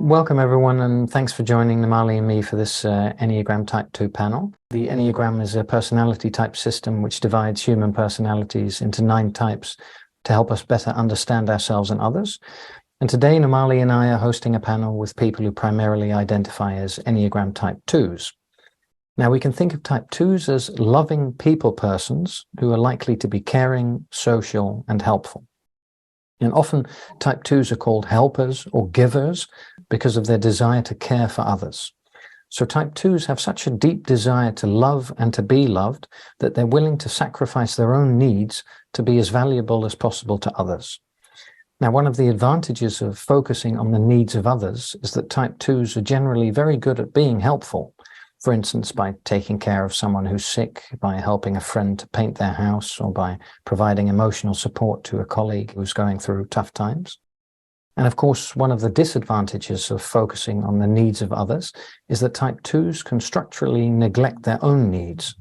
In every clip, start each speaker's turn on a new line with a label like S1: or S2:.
S1: Welcome, everyone, and thanks for joining Namali and me for this Enneagram Type 2 panel. The Enneagram is a personality type system which divides human personalities into 9 types to help us better understand ourselves and others. And today, Namali and I are hosting a panel with people who primarily identify as Enneagram Type 2s. Now, we can think of Type 2s as loving people persons who are likely to be caring, social, and helpful. And often Type 2s are called helpers or givers because of their desire to care for others. So Type 2s have such a deep desire to love and to be loved that they're willing to sacrifice their own needs to be as valuable as possible to others. Now, one of the advantages of focusing on the needs of others is that Type 2s are generally very good at being helpful. For instance, by taking care of someone who's sick, by helping a friend to paint their house, or by providing emotional support to a colleague who's going through tough times. And of course, one of the disadvantages of focusing on the needs of others is that Type 2s can structurally neglect their own needs.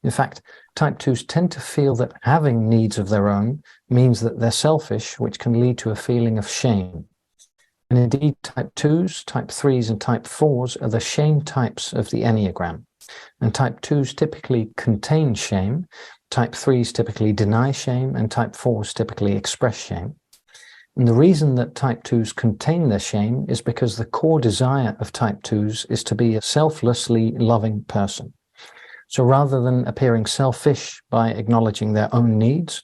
S1: In fact, Type 2s tend to feel that having needs of their own means that they're selfish, which can lead to a feeling of shame. And indeed, Type 2s, Type 3s, and Type 4s are the shame types of the Enneagram. And Type 2s typically contain shame, Type 3s typically deny shame, and Type 4s typically express shame. And the reason that Type 2s contain their shame is because the core desire of Type 2s is to be a selflessly loving person. So rather than appearing selfish by acknowledging their own needs,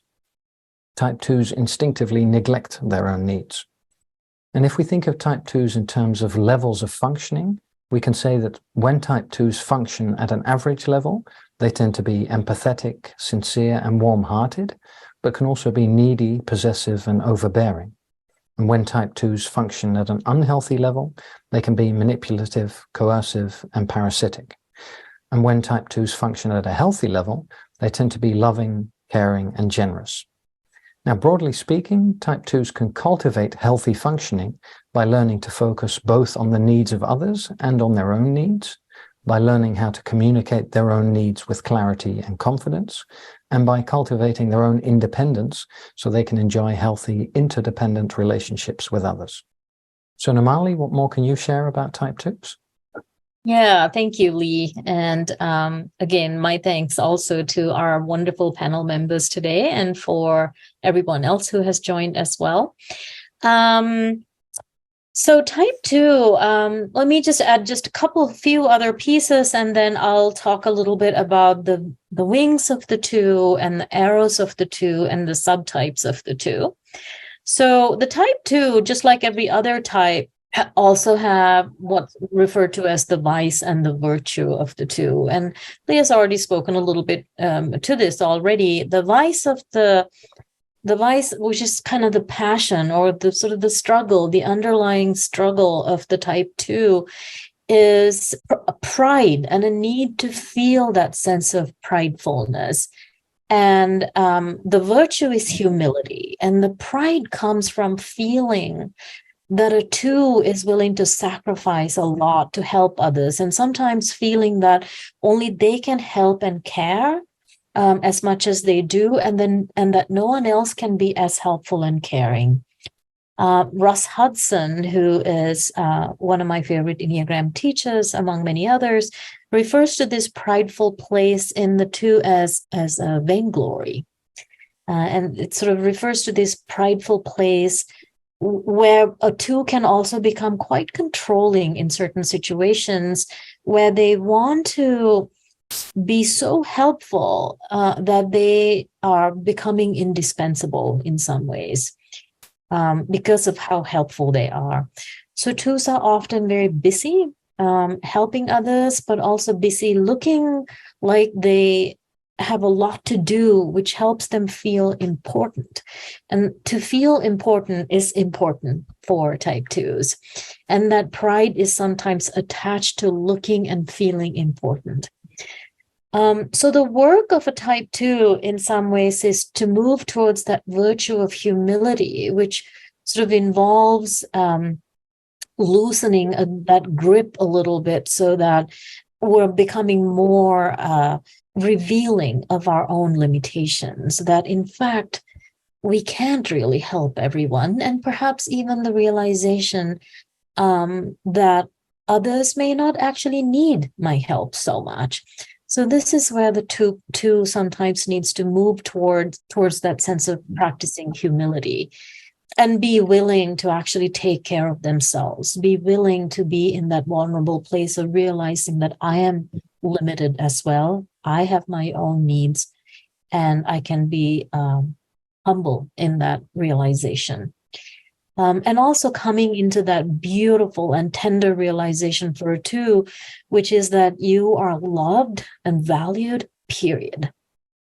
S1: Type 2s instinctively neglect their own needs. And if we think of Type 2s in terms of levels of functioning, we can say that when Type 2s function at an average level, they tend to be empathetic, sincere, and warm-hearted, but can also be needy, possessive, and overbearing. And when Type 2s function at an unhealthy level, they can be manipulative, coercive, and parasitic. And when Type 2s function at a healthy level, they tend to be loving, caring, and generous. Now, broadly speaking, Type 2s can cultivate healthy functioning by learning to focus both on the needs of others and on their own needs, by learning how to communicate their own needs with clarity and confidence, and by cultivating their own independence so they can enjoy healthy, interdependent relationships with others. So, Namali, what more can you share about Type 2s?
S2: Yeah, thank you, Lee. And again, my thanks also to our wonderful panel members today and for everyone else who has joined as well. So Type 2, let me just add just a few other pieces, and then I'll talk a little bit about the wings of the 2 and the arrows of the 2 and the subtypes of the 2. So the Type 2, just like every other type, also have what's referred to as the vice and the virtue of the 2. And Leah's already spoken a little bit to this already. The vice, which is kind of the passion or the sort of the struggle, the underlying struggle of the Type 2, is a pride and a need to feel that sense of pridefulness. And the virtue is humility. And the pride comes from feeling that a 2 is willing to sacrifice a lot to help others, and sometimes feeling that only they can help and care as much as they do, and that no one else can be as helpful and caring. Russ Hudson, who is one of my favorite Enneagram teachers, among many others, refers to this prideful place in the 2 as a vainglory. And it sort of refers to this prideful place where a 2 can also become quite controlling in certain situations where they want to be so helpful that they are becoming indispensable in some ways because of how helpful they are. So 2s are often very busy helping others, but also busy looking like they have a lot to do, which helps them feel important. And to feel important is important for Type 2s. And that pride is sometimes attached to looking and feeling important. So the work of a Type 2 in some ways is to move towards that virtue of humility, which sort of involves loosening that grip a little bit so that we're becoming more revealing of our own limitations, that in fact, we can't really help everyone, and perhaps even the realization that others may not actually need my help so much. So this is where the two sometimes needs to move towards that sense of practicing humility and be willing to actually take care of themselves, be willing to be in that vulnerable place of realizing that I am limited as well. I have my own needs, and I can be humble in that realization. And also coming into that beautiful and tender realization for a two, which is that you are loved and valued, period.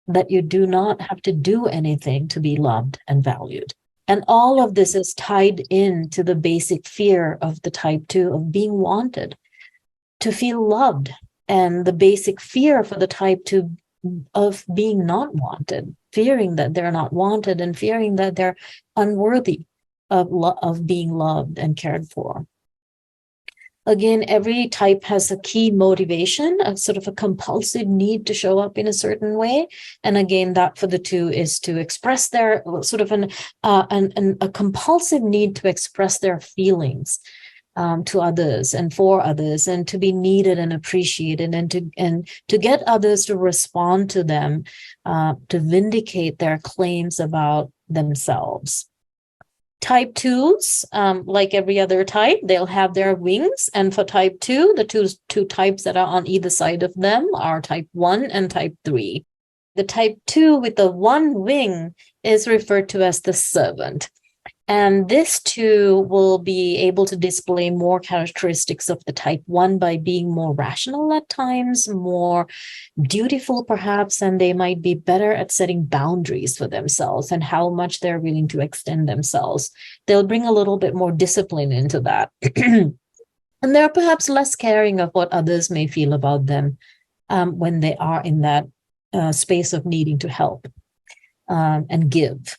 S2: That you do not have to do anything to be loved and valued. And all of this is tied into the basic fear of the type 2 of being wanted, to feel loved, and the basic fear for the type 2 of being not wanted, fearing that they're not wanted and fearing that they're unworthy of being loved and cared for. Again, every type has a key motivation, a sort of a compulsive need to show up in a certain way. And again, that for the two is to express their sort of a compulsive need to express their feelings to others and for others, and to be needed and appreciated, and to get others to respond to them, to vindicate their claims about themselves. Type 2s, like every other type, they'll have their wings. And for type 2, the two types that are on either side of them are type 1 and type 3. The type 2 with the one wing is referred to as the servant. And this too will be able to display more characteristics of the type 1 by being more rational at times, more dutiful perhaps, and they might be better at setting boundaries for themselves and how much they're willing to extend themselves. They'll bring a little bit more discipline into that. And they're perhaps less caring of what others may feel about them when they are in that space of needing to help and give.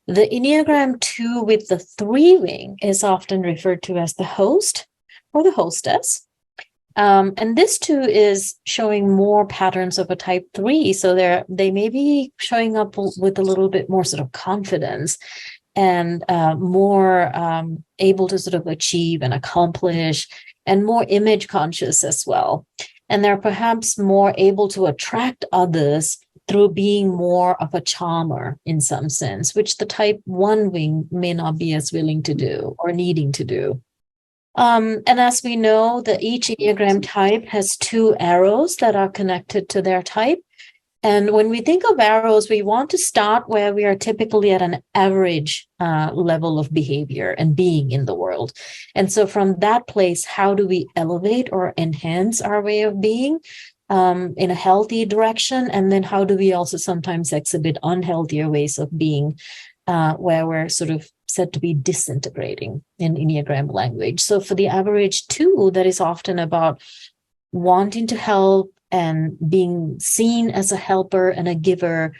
S2: The Enneagram 2 with the 3 wing is often referred to as the host or the hostess. And this too is showing more patterns of a type 3. So they may be showing up with a little bit more sort of confidence and more able to sort of achieve and accomplish, and more image conscious as well. And they're perhaps more able to attract others through being more of a charmer in some sense, which the type 1 wing may not be as willing to do or needing to do. And as we know, each Enneagram type has 2 arrows that are connected to their type. And when we think of arrows, we want to start where we are typically at an average level of behavior and being in the world. And so from that place, how do we elevate or enhance our way of being in a healthy direction? And then how do we also sometimes exhibit unhealthier ways of being where we're sort of said to be disintegrating in Enneagram language? So for the average 2, that is often about wanting to help and being seen as a helper and a giver,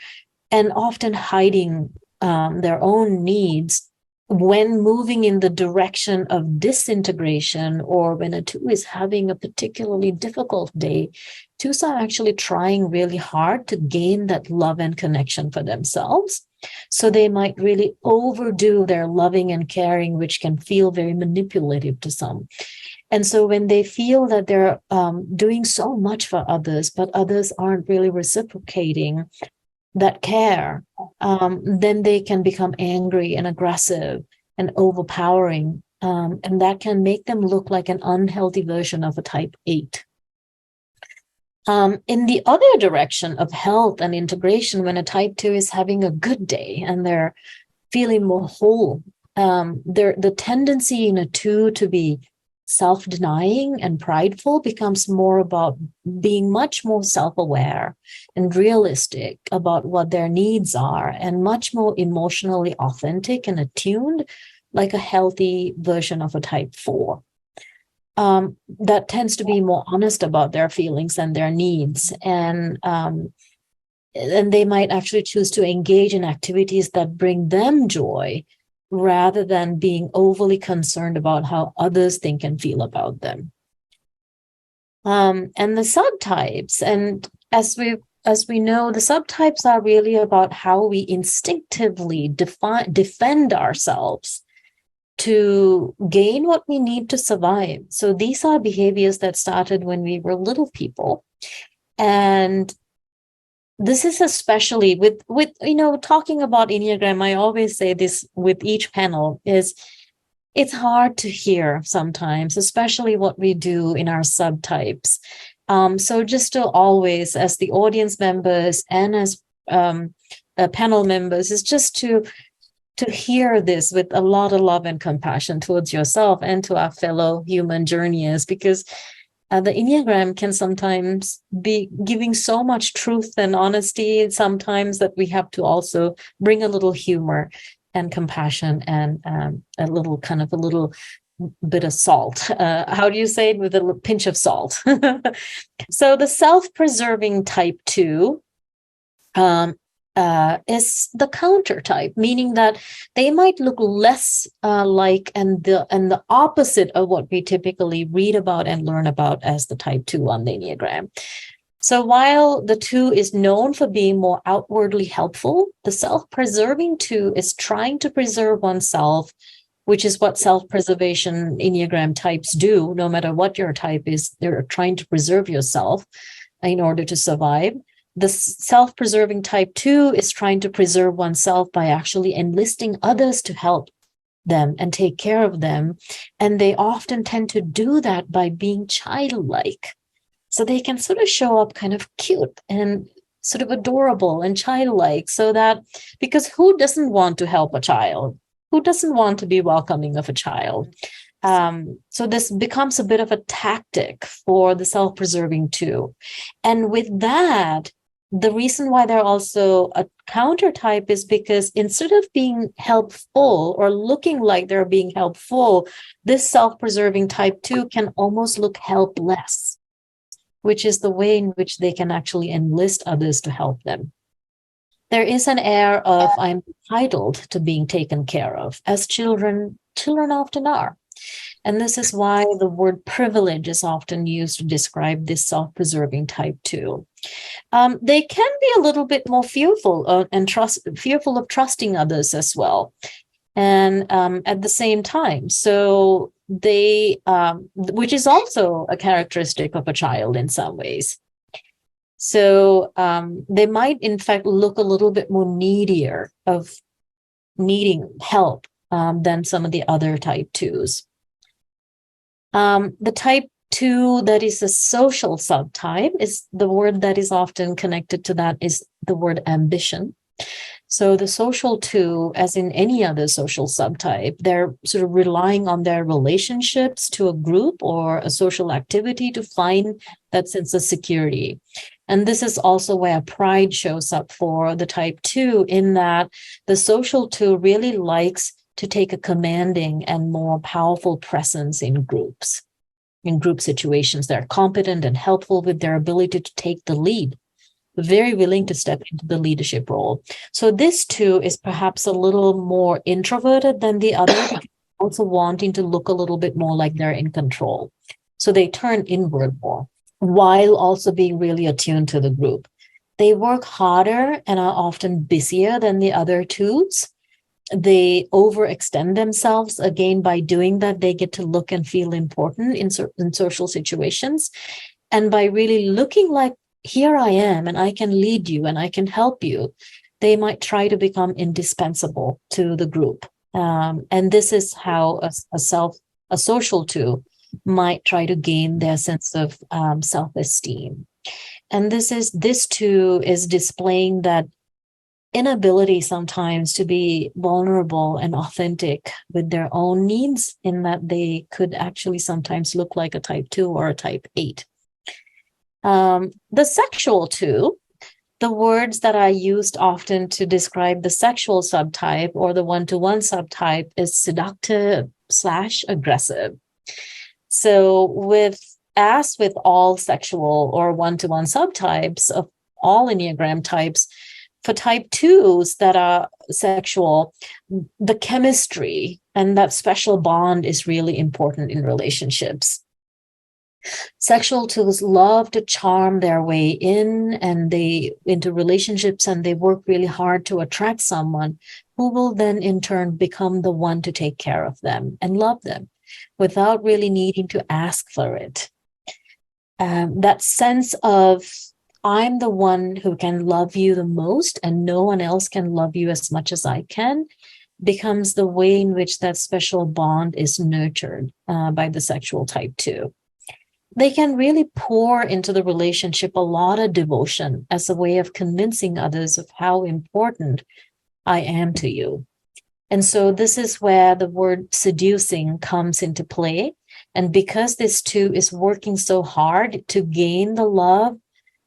S2: and often hiding their own needs when moving in the direction of disintegration, or when a 2 is having a particularly difficult day. 2s are actually trying really hard to gain that love and connection for themselves. So they might really overdo their loving and caring, which can feel very manipulative to some. And so when they feel that they're doing so much for others, but others aren't really reciprocating that care, then they can become angry and aggressive and overpowering. And that can make them look like an unhealthy version of a type 8. In the other direction of health and integration, when a type 2 is having a good day and they're feeling more whole, the tendency in a 2 to be self-denying and prideful becomes more about being much more self-aware and realistic about what their needs are, and much more emotionally authentic and attuned, like a healthy version of a type 4. That tends to be more honest about their feelings and their needs, and they might actually choose to engage in activities that bring them joy, rather than being overly concerned about how others think and feel about them. And the subtypes, and as we've as we know, the subtypes are really about how we instinctively defend ourselves to gain what we need to survive. So these are behaviors that started when we were little people. And this is especially with talking about Enneagram, I always say this with each panel is it's hard to hear sometimes, especially what we do in our subtypes. So just to always, as the audience members and as panel members, is just to hear this with a lot of love and compassion towards yourself and to our fellow human journeyers, because the Enneagram can sometimes be giving so much truth and honesty sometimes that we have to also bring a little humor and compassion and a little bit of salt. How do you say it? With a pinch of salt. So the self-preserving type 2 is the counter type, meaning that they might look less like and the opposite of what we typically read about and learn about as the type 2 on the Enneagram. So while the 2 is known for being more outwardly helpful, the self-preserving 2 is trying to preserve oneself, which is what self-preservation Enneagram types do. No matter what your type is, they're trying to preserve yourself in order to survive. The self-preserving type 2 is trying to preserve oneself by actually enlisting others to help them and take care of them. And they often tend to do that by being childlike. So they can sort of show up kind of cute and sort of adorable and childlike, so that, because who doesn't want to help a child? Who doesn't want to be welcoming of a child? So this becomes a bit of a tactic for the self-preserving 2. And with that, the reason why they're also a counter type is because instead of being helpful or looking like they're being helpful, this self-preserving type 2 can almost look helpless, which is the way in which they can actually enlist others to help them. There is an air of I'm entitled to being taken care of, as children often are. And this is why the word privilege is often used to describe this self-preserving type 2. They can be a little bit more fearful fearful of trusting others as well. And at the same time, so they, which is also a characteristic of a child in some ways. So they might, in fact, look a little bit more needier of needing help than some of the other type 2s. The type 2 that is a social subtype is the word that is often connected to that is the word ambition. So the social 2, as in any other social subtype, they're sort of relying on their relationships to a group or a social activity to find that sense of security. And this is also where pride shows up for the type 2, in that the social 2 really likes to take a commanding and more powerful presence in groups, in group situations. They're competent and helpful with their ability to take the lead, very willing to step into the leadership role. So this 2 is perhaps a little more introverted than the other, because also wanting to look a little bit more like they're in control. So they turn inward more, while also being really attuned to the group. They work harder and are often busier than the other 2s. They overextend themselves. Again, by doing that, they get to look and feel important in social situations. And by really looking like, here I am, and I can lead you, and I can help you, they might try to become indispensable to the group. And this is how a social 2 might try to gain their sense of self-esteem. And this 2 is displaying that inability sometimes to be vulnerable and authentic with their own needs, in that they could actually sometimes look like a type 2 or a type 8. The sexual 2, the words that are used often to describe the sexual subtype or the one-to-one subtype is seductive / aggressive. So as with all sexual or one-to-one subtypes of all Enneagram types, for type 2s that are sexual, the chemistry and that special bond is really important in relationships. Sexual twos love to charm their way in and into relationships, and they work really hard to attract someone who will then in turn become the one to take care of them and love them without really needing to ask for it. That sense of I'm the one who can love you the most and no one else can love you as much as I can becomes the way in which that special bond is nurtured by the sexual type 2. They can really pour into the relationship a lot of devotion as a way of convincing others of how important I am to you. And so this is where the word seducing comes into play. And because this two is working so hard to gain the love,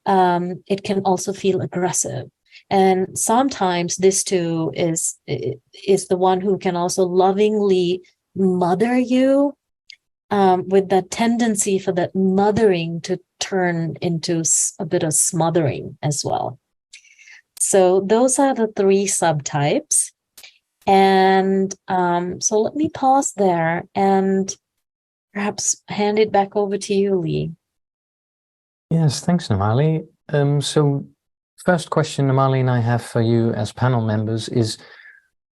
S2: it can also feel aggressive. And sometimes this two is the one who can also lovingly mother you, with the tendency for that mothering to turn into a bit of smothering as well. So those are the 3 subtypes. And so let me pause there and perhaps hand it back over to you, Lee.
S1: Yes, thanks, Namali. So first question Namali and I have for you as panel members is,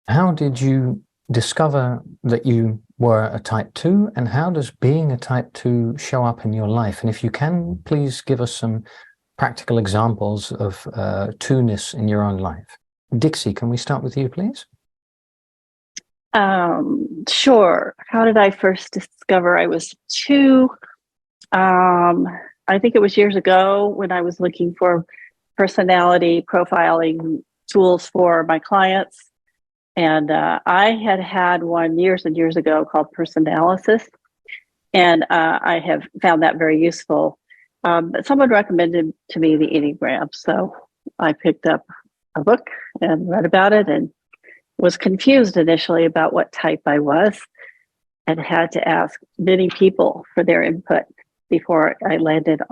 S1: how did you discover that you were a type 2, and how does being a type 2 show up in your life? And if you can, please give us some practical examples of 2-ness in your own life. Dixie, can we start with you, please?
S3: Sure. How did I first discover I was 2? I think it was years ago when I was looking for personality profiling tools for my clients. And I had one years and years ago called Personalysis. And I have found that very useful. But someone recommended to me the Enneagram. So I picked up a book and read about it and was confused initially about what type I was and had to ask many people for their input before I landed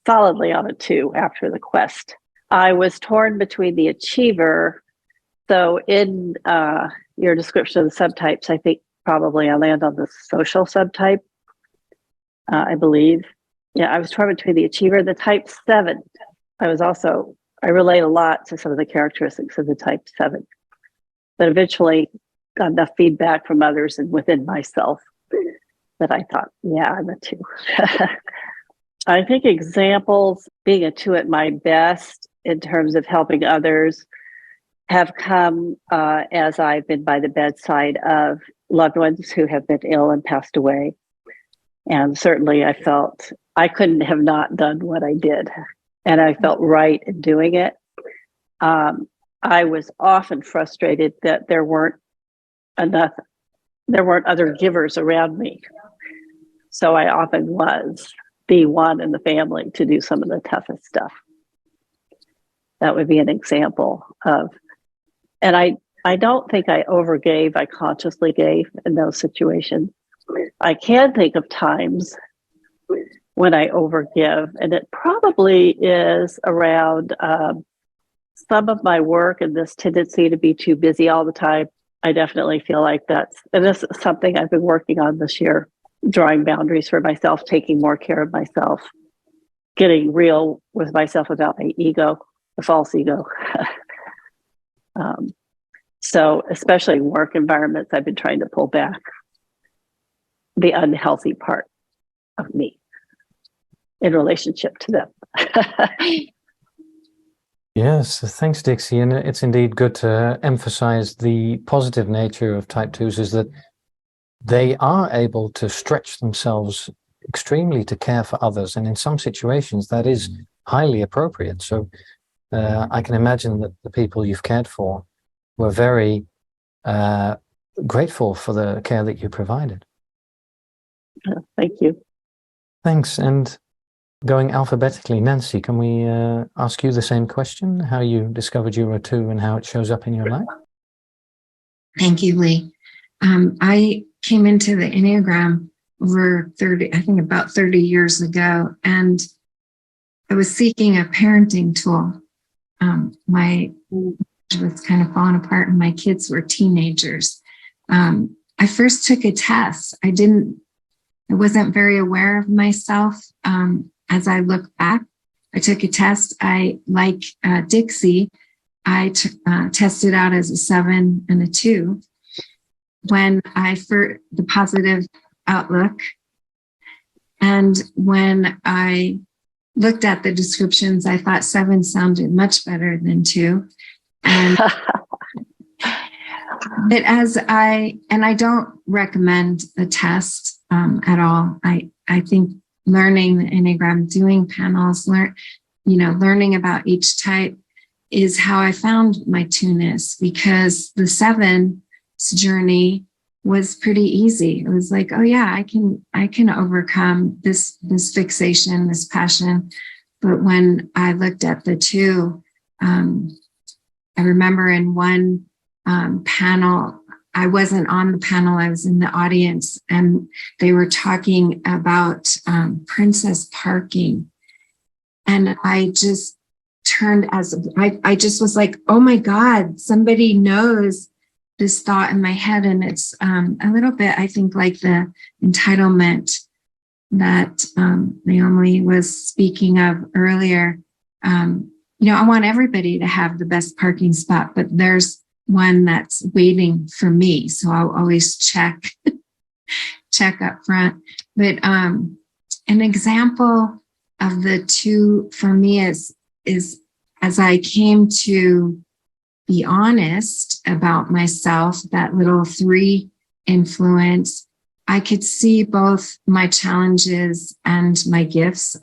S3: solidly on a 2 after the quest. I was torn between the achiever. So in your description of the subtypes, I think probably I land on the social subtype, I believe. Yeah, I was torn between the achiever, the type 7. I relate a lot to some of the characteristics of the type 7, but eventually got enough feedback from others and within myself that I thought, yeah, I'm a 2. I think examples, being a 2 at my best in terms of helping others, have come as I've been by the bedside of loved ones who have been ill and passed away. And certainly I felt I couldn't have not done what I did. And I felt right in doing it. I was often frustrated that there weren't other givers around me. So I often was the one in the family to do some of the toughest stuff. That would be an example of, and I don't think I overgave, I consciously gave in those situations. I can think of times when I overgive, and it probably is around some of my work and this tendency to be too busy all the time. I definitely feel like and this is something I've been working on this year, drawing boundaries for myself, taking more care of myself, getting real with myself about my ego, the false ego. So especially in work environments, I've been trying to pull back the unhealthy part of me in relationship to them.
S1: Yes, thanks, Dixie. And it's indeed good to emphasize the positive nature of type 2s, is that they are able to stretch themselves extremely to care for others. And in some situations, that is highly appropriate. So I can imagine that the people you've cared for were very grateful for the care that you provided.
S3: Thank you.
S1: Thanks. And going alphabetically, Nancy, can we ask you the same question? How you discovered you were 2 and how it shows up in your life?
S4: Thank you, Lee. I came into the Enneagram about 30 years ago, and I was seeking a parenting tool. My marriage was kind of falling apart and my kids were teenagers. I first took a test. I I wasn't very aware of myself. As I look back, I took a test. Like Dixie, I tested out as a 7 and a 2. When for the positive outlook, and when I looked at the descriptions, I thought 7 sounded much better than 2. And but I don't recommend the test at all. I think learning the Enneagram, doing panels, learning about each type is how I found my 2-ness, because the 7's journey was pretty easy. It was like, oh yeah, I can overcome this fixation, this passion. But when I looked at the 2, I remember in one panel, I wasn't on the panel, I was in the audience, and they were talking about princess parking. And I just turned I just was like, oh my God, somebody knows this thought in my head. And it's a little bit, I think, like the entitlement that Naomi was speaking of earlier. I want everybody to have the best parking spot, but there's one that's waiting for me. So I'll always check up front. But an example of the 2 for me is as I came to be honest about myself, that little 3 influence, I could see both my challenges and my gifts.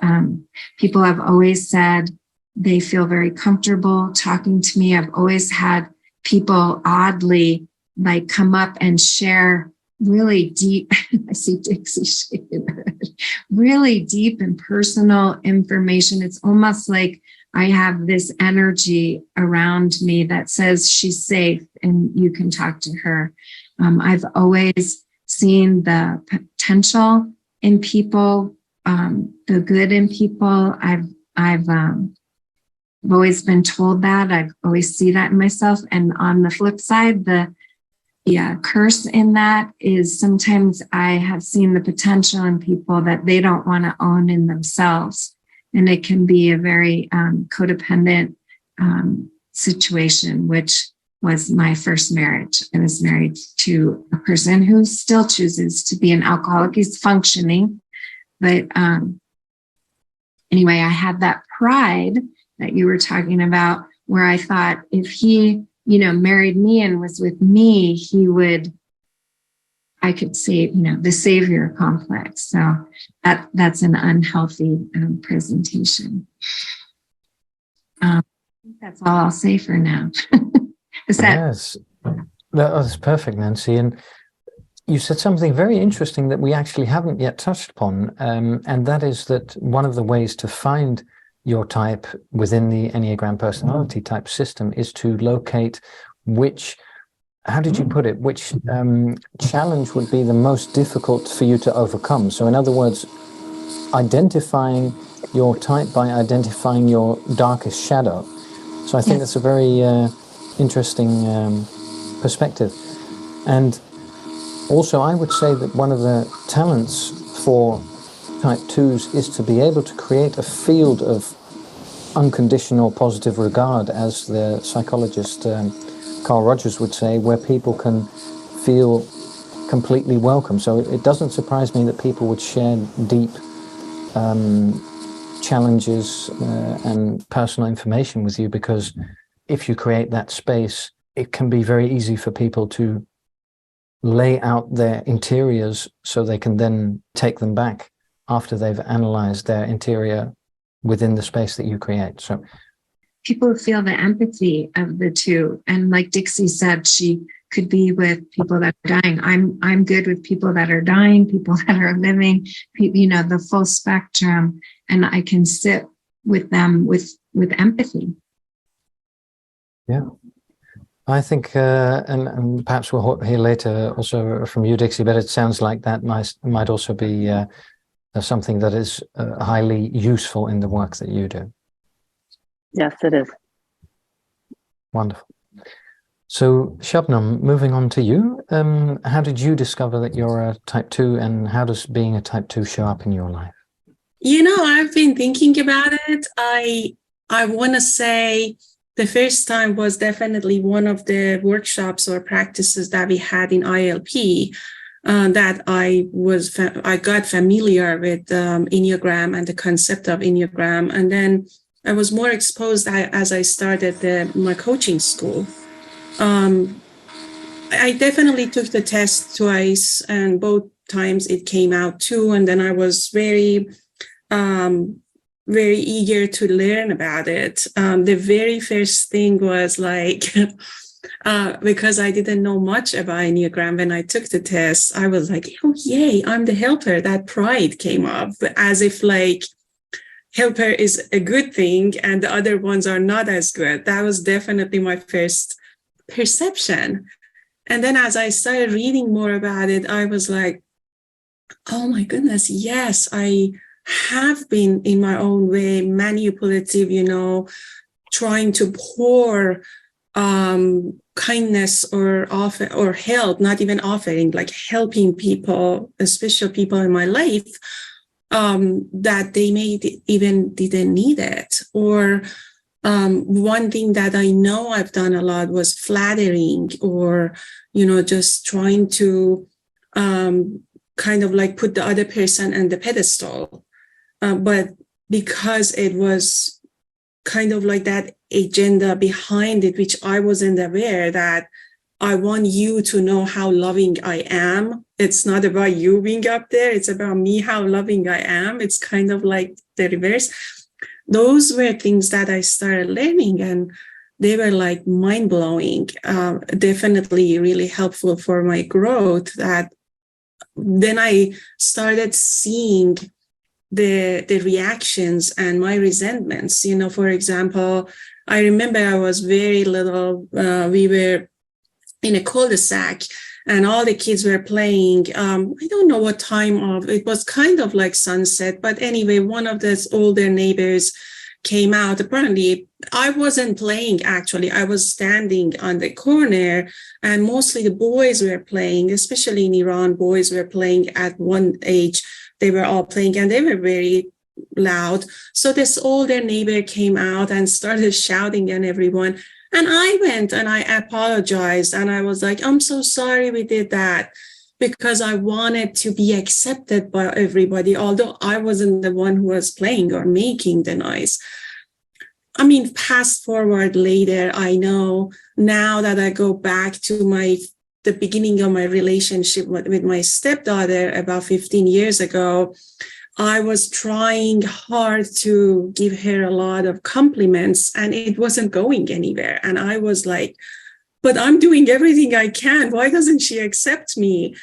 S4: People have always said they feel very comfortable talking to me. I've always had people oddly like come up and share really deep, I see Dixie shaking her head, really deep and personal information. It's almost like I have this energy around me that says she's safe and you can talk to her. I've always seen the potential in people, the good in people. I've always been told that. I always see that in myself. And on the flip side, the curse in that is sometimes I have seen the potential in people that they don't want to own in themselves. And it can be a very codependent situation, which was my first marriage. I was married to a person who still chooses to be an alcoholic. He's functioning. But anyway, I had that pride that you were talking about, where I thought if he, married me and was with me, I could say, the savior complex. So that's an unhealthy presentation. That's all I'll say for now.
S1: Yes, that's perfect, Nancy. And you said something very interesting that we actually haven't yet touched upon, and that is that one of the ways to find your type within the Enneagram personality type system is to locate which challenge would be the most difficult for you to overcome. So in other words, identifying your type by identifying your darkest shadow. So I think that's a very interesting perspective. And also I would say that one of the talents for type 2s is to be able to create a field of unconditional positive regard, as the psychologist Carl Rogers would say, where people can feel completely welcome. So it doesn't surprise me that people would share deep challenges and personal information with you, because if you create that space, it can be very easy for people to lay out their interiors so they can then take them back after they've analyzed their interior within the space that you create. So
S4: people feel the empathy of the 2. And like Dixie said, she could be with people that are dying. I'm good with people that are dying, people that are living, the full spectrum. And I can sit with them with empathy.
S1: Yeah. I think, and perhaps we'll hear later also from you, Dixie, but it sounds like that might also be something that is highly useful in the work that you do.
S3: Yes, it is.
S1: Wonderful. So, Shabnam, moving on to you, how did you discover that you're a type 2, and how does being a type 2 show up in your life?
S5: I've been thinking about it. I want to say the first time was definitely one of the workshops or practices that we had in ILP, that I got familiar with Enneagram and the concept of Enneagram. And then I was more exposed as I started my coaching school. I definitely took the test twice, and both times it came out 2. And then I was very eager to learn about it. The very first thing was like, because I didn't know much about Enneagram when I took the test, I was like, oh, yay, I'm the helper. That pride came up, as if like helper is a good thing and the other ones are not as good. That was definitely my first perception. And then as I started reading more about it, I was like, oh my goodness, yes, I have been in my own way manipulative, trying to pour kindness or help, not even offering, like helping people, especially people in my life, that they didn't need it. Or one thing that I know I've done a lot was flattering, or, just trying to kind of like put the other person on the pedestal. But because it was kind of like that agenda behind it, which I wasn't aware, that I want you to know how loving I am. It's not about you being up there. It's about me, how loving I am. It's kind of like the reverse. Those were things that I started learning, and they were like mind-blowing, definitely really helpful for my growth. That then I started seeing the reactions and my resentments. For example, I remember I was very little. We were in a cul-de-sac, and all the kids were playing. I don't know what time of it was, kind of like sunset. But anyway, one of those older neighbors came out. Apparently, I wasn't playing, actually. I was standing on the corner, and mostly the boys were playing, especially in Iran. Boys were playing at one age. They were all playing, and they were very loud. So this older neighbor came out and started shouting at everyone. And I went and I apologized, and I was like, I'm so sorry we did that, because I wanted to be accepted by everybody, although I wasn't the one who was playing or making the noise. I mean, fast forward later, I know now that I go back to the beginning of my relationship with my stepdaughter about 15 years ago, I was trying hard to give her a lot of compliments, and it wasn't going anywhere. And I was like, but I'm doing everything I can. Why doesn't she accept me?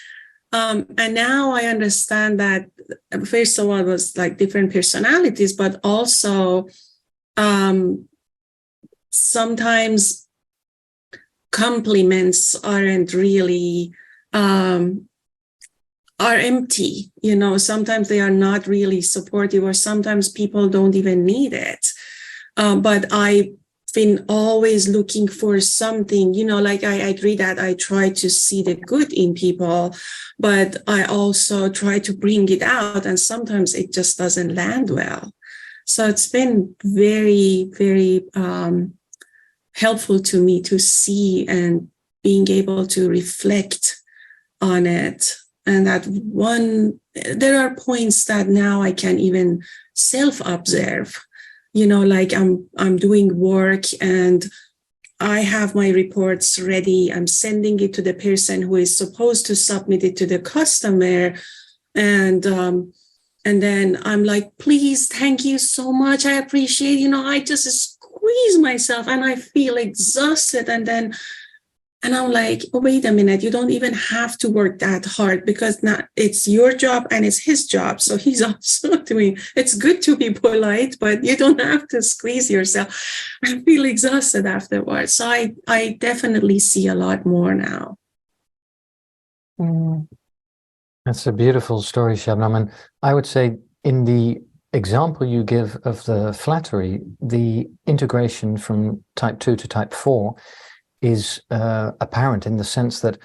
S5: And now I understand that, first of all, it was like different personalities, but also sometimes compliments aren't really, are empty. Sometimes they are not really supportive, or sometimes people don't even need it. But I've been always looking for something, like I agree that I try to see the good in people, but I also try to bring it out, and sometimes it just doesn't land well. So it's been very, very helpful to me to see and being able to reflect on it. And there are points that now I can even self-observe, like I'm doing work and I have my reports ready. I'm sending it to the person who is supposed to submit it to the customer. And then I'm like, please, thank you so much. I appreciate, I just squeeze myself and I feel exhausted. And I'm like, oh, wait a minute, you don't even have to work that hard, because now it's your job and it's his job. So he's also doing, it's good to be polite, but you don't have to squeeze yourself. I feel exhausted afterwards. So I definitely see a lot more now.
S1: That's a beautiful story, Shabnam. And I would say, in the example you give of the flattery, the integration from type 2 to type 4 is apparent in the sense that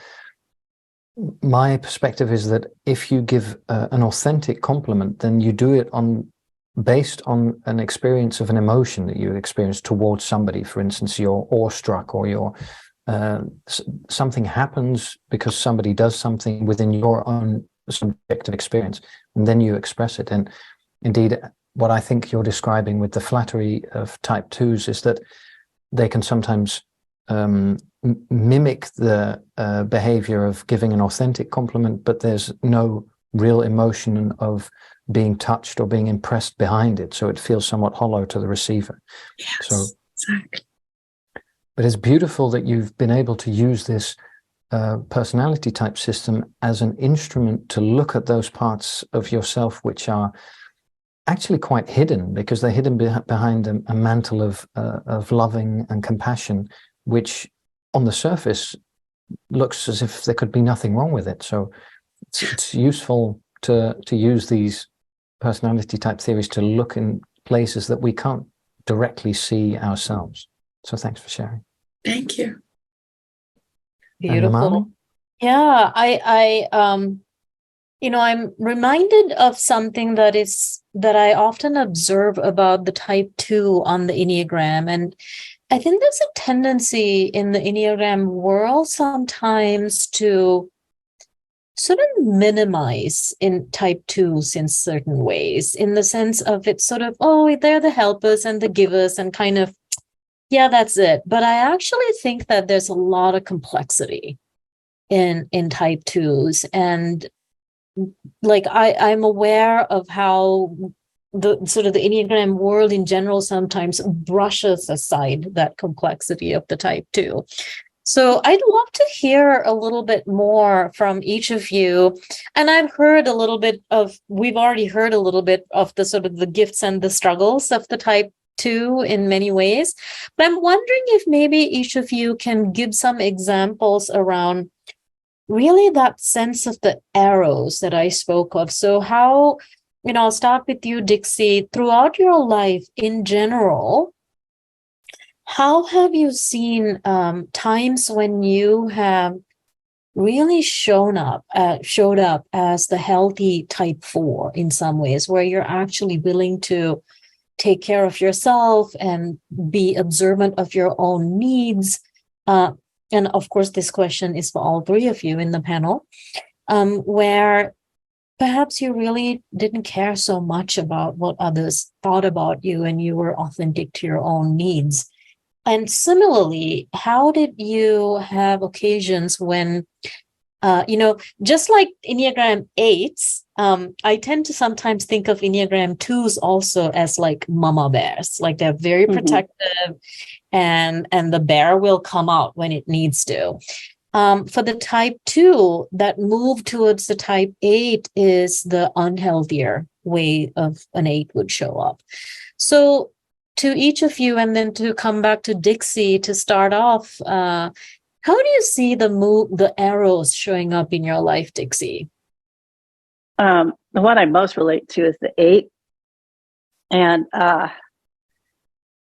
S1: my perspective is that if you give an authentic compliment, then you do it based on an experience of an emotion that you experience towards somebody. For instance, you're awestruck, or you're something happens because somebody does something within your own subjective experience, and then you express it. And indeed, what I think you're describing with the flattery of type 2s is that they can sometimes mimic the behavior of giving an authentic compliment, but there's no real emotion of being touched or being impressed behind it. So it feels somewhat hollow to the receiver.
S5: Yes,
S1: So,
S5: exactly.
S1: but it's beautiful that you've been able to use this personality type system as an instrument to look at those parts of yourself which are actually quite hidden, because they're hidden behind a mantle of loving and compassion, which on the surface looks as if there could be nothing wrong with it. So it's useful to use these personality type theories to look in places that we can't directly see ourselves. So thanks for sharing.
S5: Thank you.
S2: Beautiful. Yeah, I'm reminded of something that I often observe about the type 2 on the Enneagram. And I think there's a tendency in the Enneagram world sometimes to sort of minimize in type 2s in certain ways, in the sense of it's sort of, oh, they're the helpers and the givers and kind of, yeah, that's it. But I actually think that there's a lot of complexity in type 2s. And like I'm aware of how the sort of the Enneagram world in general sometimes brushes aside that complexity of the type 2. So I'd love to hear a little bit more from each of you. And we've already heard a little bit of the sort of the gifts and the struggles of the type 2 in many ways. But I'm wondering if maybe each of you can give some examples around really that sense of the arrows that I spoke of. So how, I'll start with you, Dixie. Throughout your life in general, how have you seen times when you have really showed up as the healthy type 4 in some ways, where you're actually willing to take care of yourself and be observant of your own needs? And of course, this question is for all three of you in the panel, where perhaps you really didn't care so much about what others thought about you and you were authentic to your own needs. And similarly, how did you have occasions when, just like Enneagram 8s, I tend to sometimes think of Enneagram 2s also as like mama bears, like they're very protective and the bear will come out when it needs to. For the type 2, that move towards the type 8 is the unhealthier way of an 8 would show up. So to each of you, and then to come back to Dixie to start off, how do you see the arrows showing up in your life, Dixie?
S3: The one I most relate to is the 8. And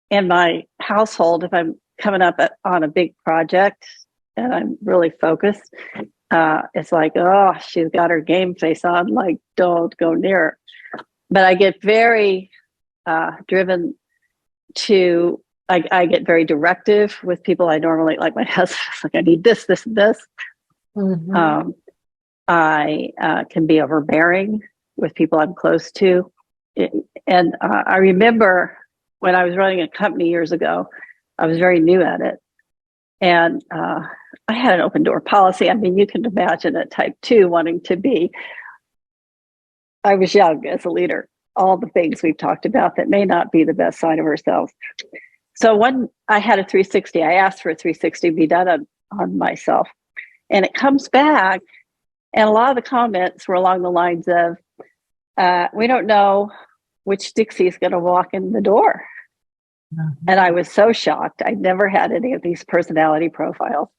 S3: in my household, if I'm coming up on a big project and I'm really focused, it's like, oh, she's got her game face on, like, don't go near her. But I get very driven to, I get very directive with people I normally, like my husband, like, I need this, this, and this. I can be overbearing with people I'm close to. And I remember when I was running a company years ago, I was very new at it. And I had an open door policy. I mean, you can imagine a type 2 wanting to be. I was young as a leader, all the things we've talked about that may not be the best side of ourselves. So when I had a 360, I asked for a 360 to be done on myself. And it comes back, and a lot of the comments were along the lines of, we don't know which Dixie is going to walk in the door. And I was so shocked. I'd never had any of these personality profiles.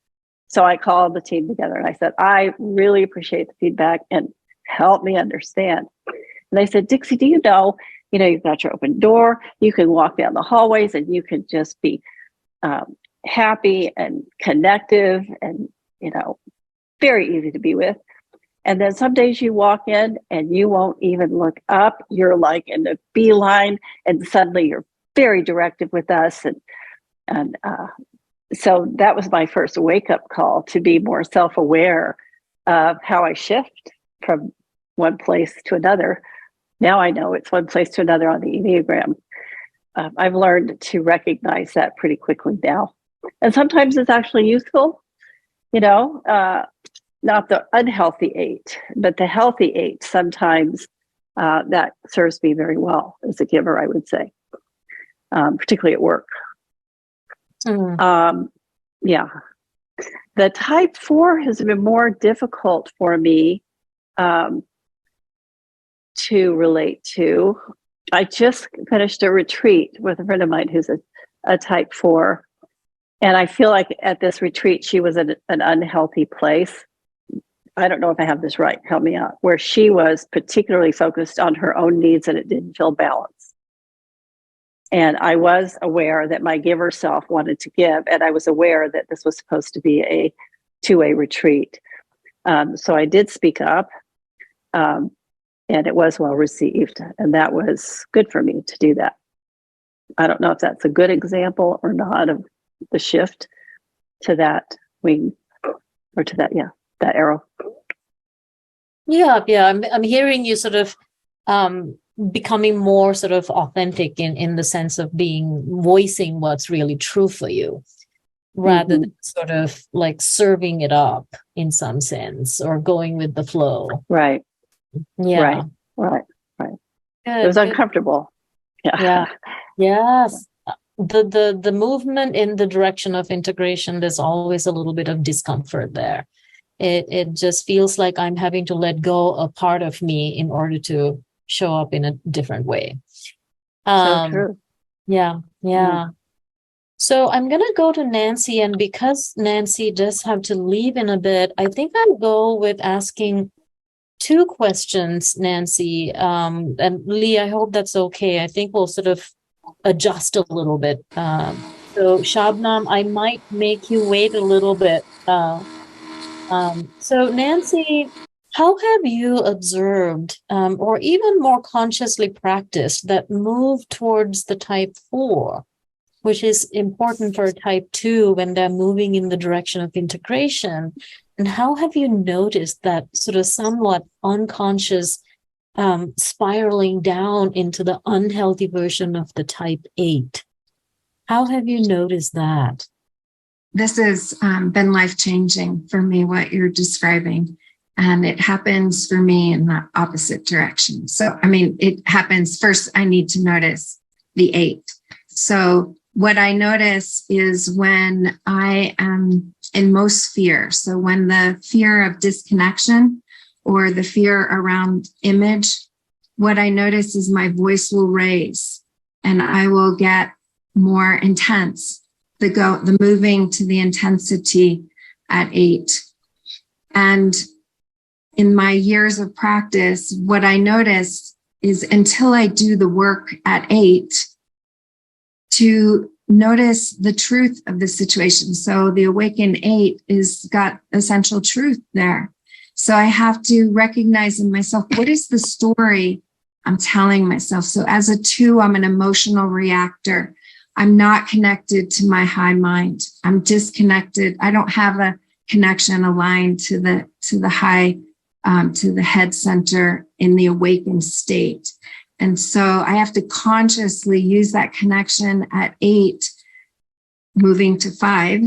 S3: So I called the team together and I said, I really appreciate the feedback and help me understand. And they said, Dixie, do you know, you've got your open door. You can walk down the hallways and you can just be happy and connective and, very easy to be with. And then some days you walk in and you won't even look up. You're like in the beeline, and suddenly you're very directive with us. And so that was my first wake up call, to be more self-aware of how I shift from one place to another. Now I know it's one place to another on the Enneagram. I've learned to recognize that pretty quickly now. And sometimes it's actually useful, not the unhealthy 8, but the healthy 8. Sometimes that serves me very well as a giver, I would say, particularly at work. Yeah. The type 4 has been more difficult for me to relate to. I just finished a retreat with a friend of mine who's a type 4. And I feel like at this retreat, she was in an unhealthy place. I don't know if I have this right, help me out, where she was particularly focused on her own needs and it didn't feel balanced. And I was aware that my giver self wanted to give, and I was aware that this was supposed to be a two-way retreat. So I did speak up, and it was well received, and that was good for me to do that. I don't know if that's a good example or not of the shift to that wing, or to that, that arrow.
S2: Yeah. I'm hearing you sort of becoming more sort of authentic in the sense of voicing what's really true for you, rather than sort of like serving it up in some sense or going with the flow.
S3: Right.
S2: Yeah.
S3: Right.
S2: Good,
S3: It was uncomfortable.
S2: Yeah. Yes. The movement in the direction of integration, there's always a little bit of discomfort there. It just feels like I'm having to let go a part of me in order to show up in a different way.
S3: So true.
S2: Yeah. So I'm going to go to Nancy, and because Nancy does have to leave in a bit, I think I'll go with asking 2 questions, Nancy. And Lee, I hope that's okay. I think we'll sort of adjust a little bit. So Shabnam, I might make you wait a little bit. So Nancy, how have you observed, or even more consciously practiced, that move towards the type 4, which is important for type 2 when they're moving in the direction of integration? And how have you noticed that sort of somewhat unconscious spiraling down into the unhealthy version of the type 8? How have you noticed that?
S4: This has been life-changing for me, what you're describing. And it happens for me in the opposite direction. So, it happens first, I need to notice the 8. So what I notice is when I am in most fear. So when the fear of disconnection or the fear around image, what I notice is my voice will raise and I will get more intense. The moving to the intensity at 8. And in my years of practice, what I noticed is until I do the work at 8 to notice the truth of the situation. So the awakened 8 is got essential truth there. So I have to recognize in myself, what is the story I'm telling myself? So as a 2, I'm an emotional reactor. I'm not connected to my high mind. I'm disconnected. I don't have a connection aligned to the high, to the head center in the awakened state. And so I have to consciously use that connection at 8, moving to 5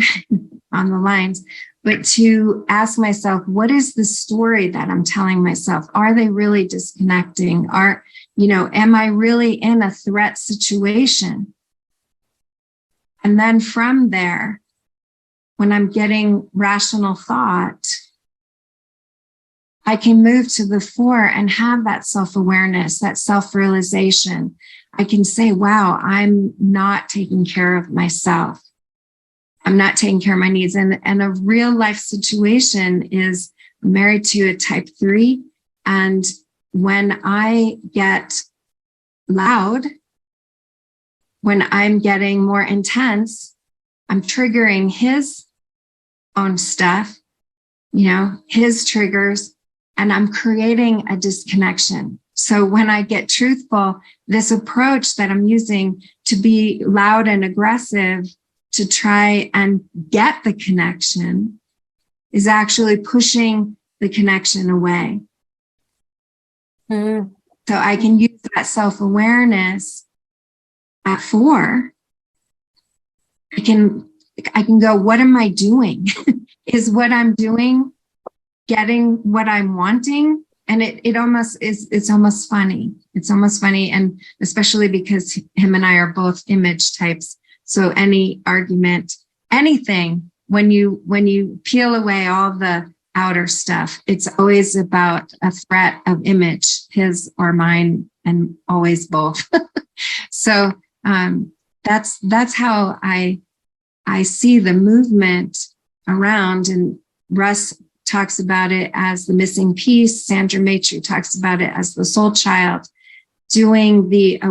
S4: on the lines, but to ask myself, what is the story that I'm telling myself? Are they really disconnecting? Am I really in a threat situation? And then from there, when I'm getting rational thought, I can move to the 4 and have that self-awareness, that self-realization. I can say, wow, I'm not taking care of myself. I'm not taking care of my needs. And a real life situation is I'm married to a type 3. And when I get loud, when I'm getting more intense, I'm triggering his own stuff, his triggers, and I'm creating a disconnection. So when I get truthful, this approach that I'm using to be loud and aggressive to try and get the connection is actually pushing the connection away.
S2: Mm.
S4: So I can use that self-awareness at 4. I can go, what am I doing? Is what I'm doing getting what I'm wanting? And it almost is, it's almost funny. It's almost funny. And especially because him and I are both image types. So any argument, anything, when you peel away all the outer stuff, it's always about a threat of image, his or mine, and always both. So that's how I see the movement around. And Russ talks about it as the missing piece. Sandra Matry talks about it as the soul child. Doing the,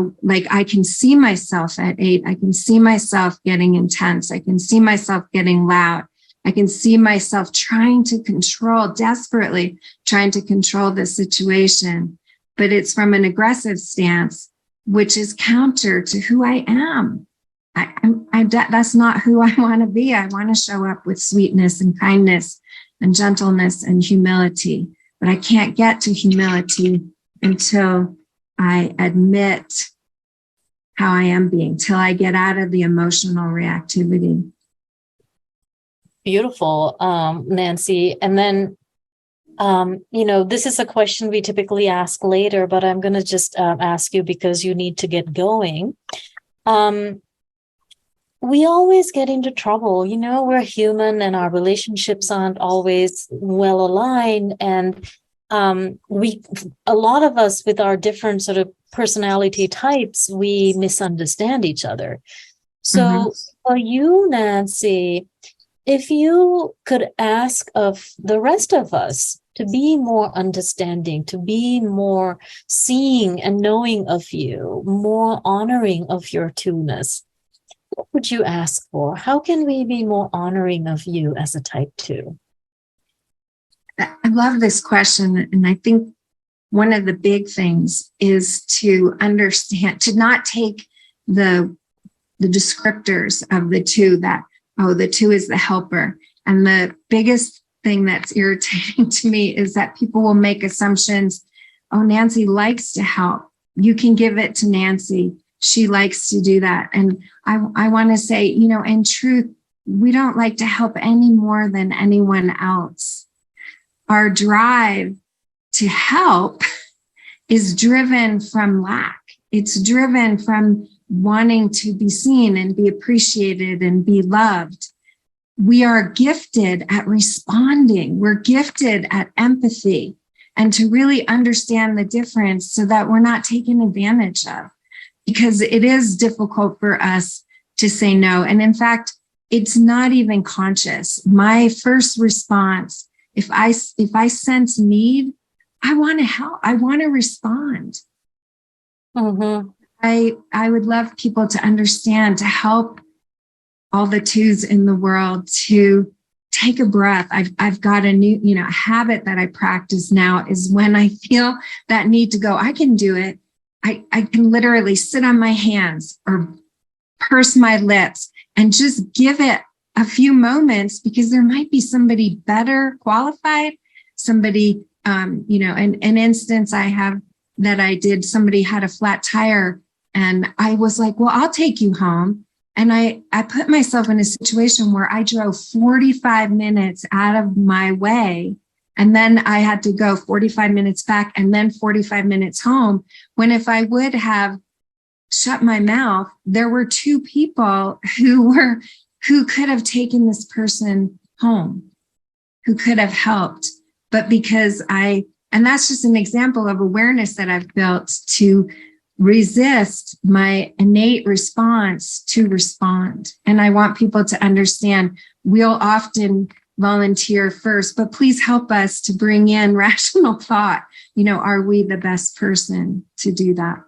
S4: I can see myself at 8. I can see myself getting intense. I can see myself getting loud. I can see myself desperately trying to control the situation. But it's from an aggressive stance, which is counter to who I am. That's not who I want to be. I want to show up with sweetness and kindness and gentleness and humility. But I can't get to humility until I admit how I am being, till I get out of the emotional reactivity.
S2: Beautiful, Nancy. And then, this is a question we typically ask later, but I'm going to just ask you because you need to get going. We always get into trouble. We're human and our relationships aren't always well aligned. And a lot of us with our different sort of personality types, we misunderstand each other. So for you, Nancy, if you could ask of the rest of us to be more understanding, to be more seeing and knowing of you, more honoring of your two-ness, what would you ask for? How can we be more honoring of you as a type 2?
S4: I love this question. And I think one of the big things is to understand, to not take the descriptors of the 2 that, the 2 is the helper. And the biggest thing that's irritating to me is that people will make assumptions. Oh, Nancy likes to help. You can give it to Nancy. She likes to do that. And I want to say, in truth, we don't like to help any more than anyone else. Our drive to help is driven from lack. It's driven from wanting to be seen and be appreciated and be loved. We are gifted at responding. We're gifted at empathy and to really understand the difference so that we're not taken advantage of, because it is difficult for us to say no. And in fact, it's not even conscious. My first response, if I sense need, I want to help. I want to respond. I would love people to understand, to help all the 2s in the world to take a breath. I've got a new, habit that I practice now is when I feel that need to go, I can do it. I can literally sit on my hands or purse my lips and just give it a few moments, because there might be somebody better qualified, somebody, an instance I did, somebody had a flat tire and I was like, well, I'll take you home. And I put myself in a situation where I drove 45 minutes out of my way. And then I had to go 45 minutes back and then 45 minutes home. When if I would have shut my mouth, there were 2 people who could have taken this person home, who could have helped. But because and that's just an example of awareness that I've built to resist my innate response to respond. And I want people to understand we'll often volunteer first, but please help us to bring in rational thought. Are we the best person to do that?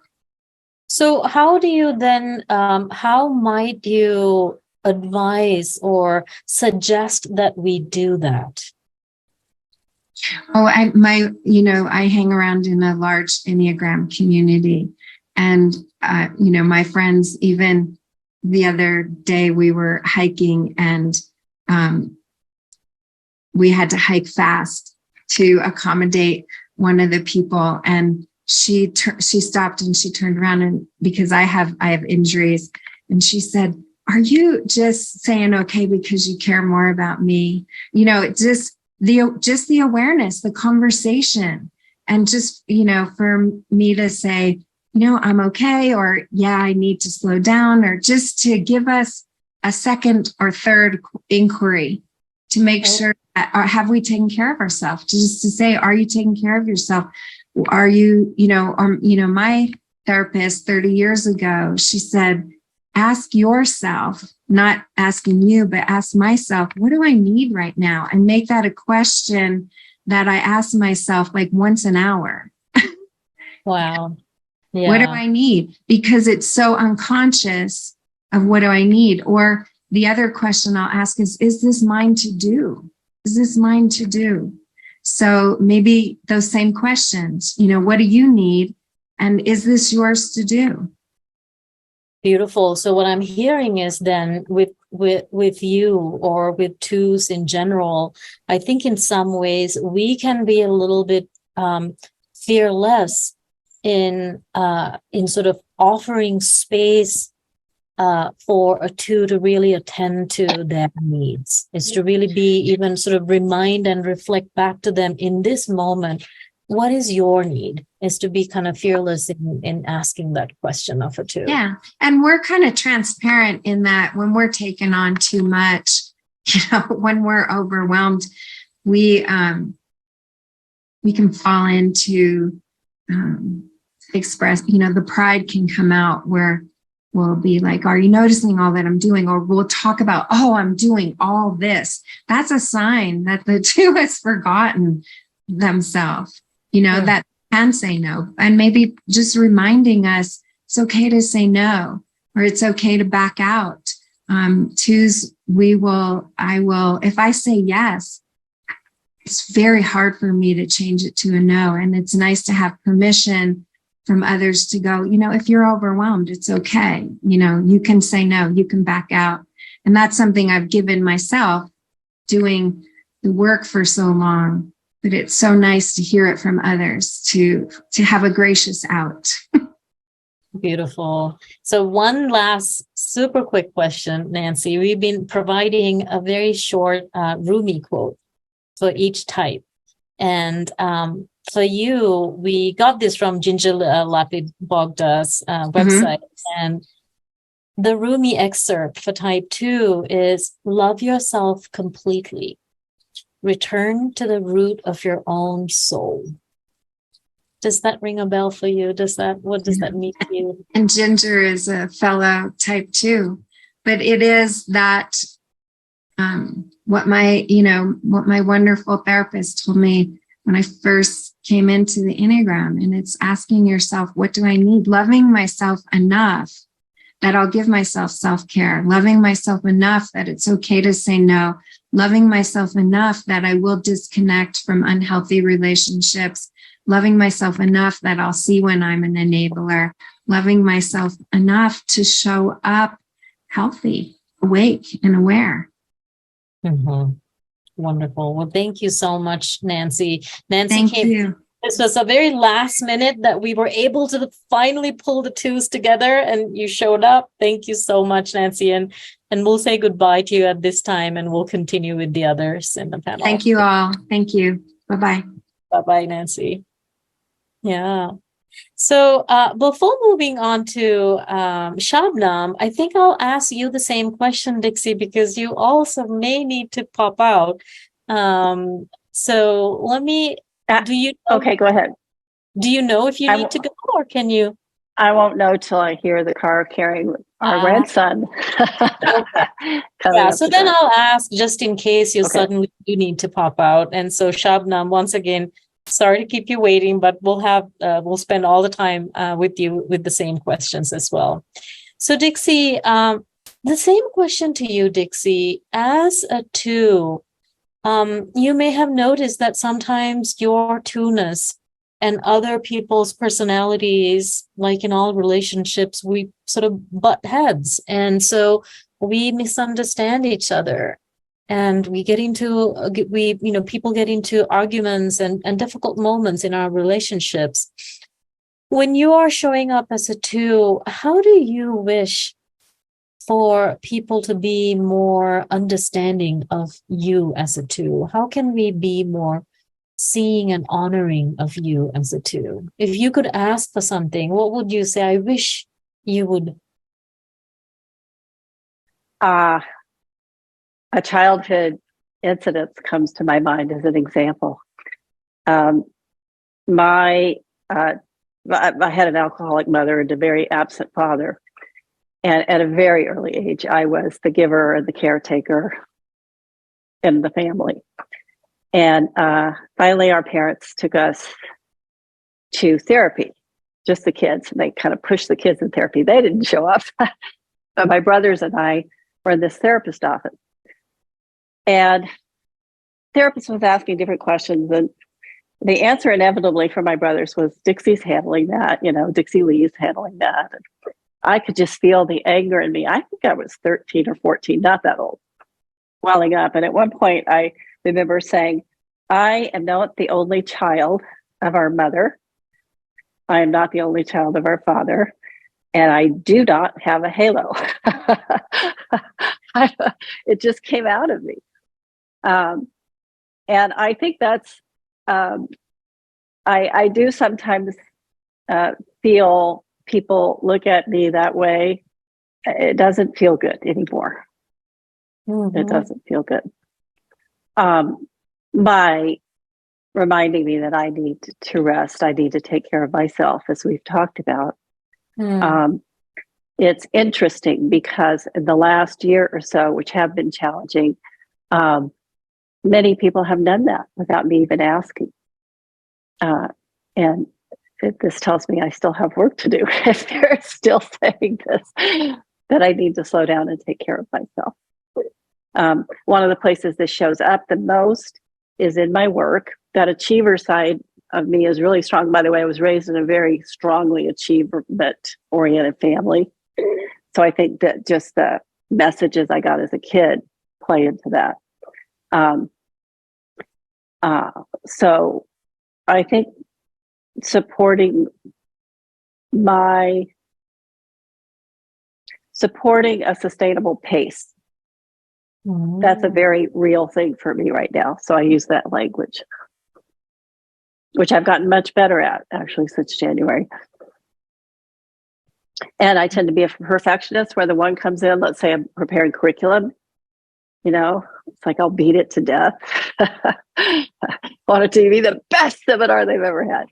S2: So how do you then, how might you advise or suggest that we do that?
S4: Oh, I hang around in a large Enneagram community, and my friends, even the other day we were hiking, and we had to hike fast to accommodate one of the people, and she stopped and she turned around, and because I have injuries, and she said, "Are you just saying okay because you care more about me?" Just the awareness, the conversation, and just, for me to say, I'm okay, or yeah, I need to slow down, or just to give us a second or third inquiry to make sure that, have we taken care of ourselves? Just to say, are you taking care of yourself? Are you, my therapist 30 years ago, she said, ask yourself, not asking you, but ask myself, what do I need right now? And make that a question that I ask myself like once an hour.
S2: Wow. Yeah.
S4: What do I need? Because it's so unconscious of what do I need? Or the other question I'll ask is this mine to do? Is this mine to do? So maybe those same questions, what do you need? And is this yours to do?
S2: Beautiful. So what I'm hearing is then with you, or with twos in general, I think in some ways we can be a little bit fearless in sort of offering space for a two to really attend to their needs. Is to really be even sort of remind and reflect back to them in this moment, what is your need? Is to be kind of fearless in asking that question of a two.
S4: Yeah. And we're kind of transparent in that when we're taking on too much, when we're overwhelmed, we can fall into express, the pride can come out, where we'll be like, are you noticing all that I'm doing? Or we'll talk about, oh, I'm doing all this. That's a sign that the two has forgotten themselves, that can say no. And maybe just reminding us it's okay to say no, or it's okay to back out. Twos, I will, if I say yes, it's very hard for me to change it to a no. And it's nice to have permission from others to go, if you're overwhelmed, it's okay. You can say no, you can back out. And that's something I've given myself doing the work for so long, but it's so nice to hear it from others, to have a gracious out.
S2: Beautiful. So one last super quick question, Nancy. We've been providing a very short Rumi quote for each type. And for you, we got this from Ginger Lapid Bogda's website. And the Rumi excerpt for type 2 is, love yourself completely. Return to the root of your own soul. Does that ring a bell for you? What does that mean to you?
S4: And Ginger is a fellow type 2, but it is that what my wonderful therapist told me when I first came into the Enneagram, and it's asking yourself, what do I need? Loving myself enough that I'll give myself self-care, loving myself enough that it's okay to say no, loving myself enough that I will disconnect from unhealthy relationships, loving myself enough that I'll see when I'm an enabler, loving myself enough to show up healthy, awake, and aware.
S2: Mm-hmm. Wonderful. Well, thank you so much, Nancy.
S4: Thank you.
S2: This was a very last minute that we were able to finally pull the twos together, and you showed up. Thank you so much, Nancy. And we'll say goodbye to you at this time, and we'll continue with the others in the panel.
S4: Thank you all. Thank you. Bye-bye.
S2: Bye-bye, Nancy. Yeah. So before moving on to Shabnam, I think I'll ask you the same question, Dixie, because you also may need to pop out. So let me, do you know,
S3: Okay, go ahead.
S2: Do you know if you need to go, or can you?
S3: I won't know till I hear the car carrying our grandson.
S2: Yeah, so then I'll ask just in case you suddenly do need to pop out. And so Shabnam, once again, sorry to keep you waiting, but we'll spend all the time with you with the same questions as well. So Dixie, The same question to you, Dixie. As a two, you may have noticed that sometimes your two-ness and other people's personalities, like in all relationships, we sort of butt heads. And so we misunderstand each other. And we get into, people get into arguments and difficult moments in our relationships. When you are showing up as a two, how do you wish for people to be more understanding of you as a two? How can we be more seeing and honoring of you as a two? If you could ask for something, what would you say? I wish you would.
S3: A childhood incident comes to my mind as an example. I had an alcoholic mother and a very absent father. And at a very early age, I was the giver and the caretaker in the family. And finally, our parents took us to therapy, just the kids. And they kind of pushed the kids in therapy. They didn't show up. But my brothers and I were in this therapist office. And the therapist was asking different questions. And the answer inevitably for my brothers was, Dixie's handling that, Dixie Lee's handling that. And I could just feel the anger in me. I think I was 13 or 14, not that old, welling up. And at one point, I remember saying, I am not the only child of our mother. I am not the only child of our father. And I do not have a halo. It just came out of me. And I think that's, I do sometimes feel people look at me that way. It doesn't feel good anymore. Mm-hmm. It doesn't feel good. By reminding me that I need to rest, I need to take care of myself, as we've talked about. It's interesting because in the last year or so, which have been challenging, many people have done that without me even asking. And this tells me I still have work to do if they're still saying this, that I need to slow down and take care of myself. One of the places this shows up the most is in my work. That achiever side of me is really strong. By the way, I was raised in a very strongly achievement-oriented family. So I think that just the messages I got as a kid play into that. So I think supporting a sustainable pace. Mm. That's a very real thing for me right now. So I use that language, which I've gotten much better at actually since January. And I tend to be a perfectionist where the one comes in, let's say I'm preparing curriculum, it's like I'll beat it to death. Want it to be the best seminar they've ever had.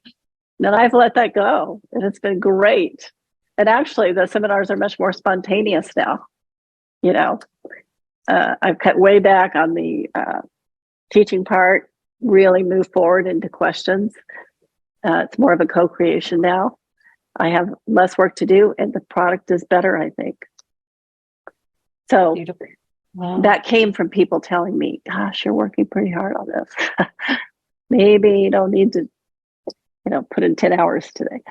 S3: And I've let that go, and it's been great. And actually, the seminars are much more spontaneous now. I've cut way back on the teaching part, really moved forward into questions. It's more of a co-creation now. I have less work to do, and the product is better, I think. So wow. That came from people telling me, gosh, you're working pretty hard on this. Maybe you don't need to put in 10 hours today.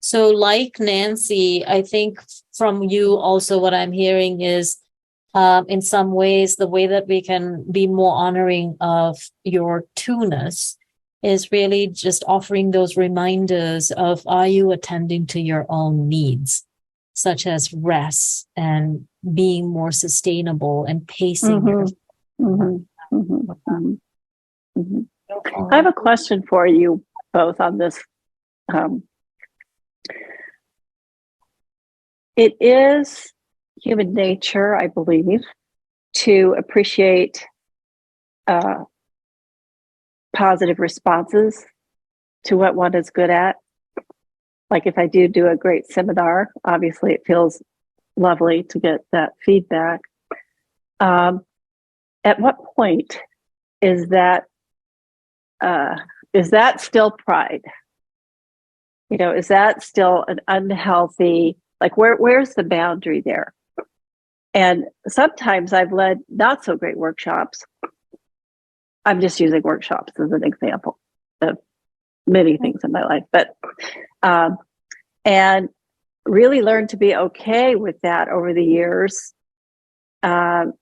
S2: So like Nancy, I think from you also what I'm hearing is in some ways, the way that we can be more honoring of your two-ness is really just offering those reminders of, are you attending to your own needs, such as rest and being more sustainable and pacing. Mm-hmm. Mm-hmm. Mm-hmm.
S3: Mm-hmm. I have a question for you both on this. It is human nature, I believe, to appreciate positive responses to what one is good at. Like if I do a great seminar, obviously it feels lovely to get that feedback. At what point is that still pride? Is that still an unhealthy, like where's the boundary there? And sometimes I've led not so great workshops. I'm just using workshops as an example of many things in my life, but and really learned to be okay with that over the years, and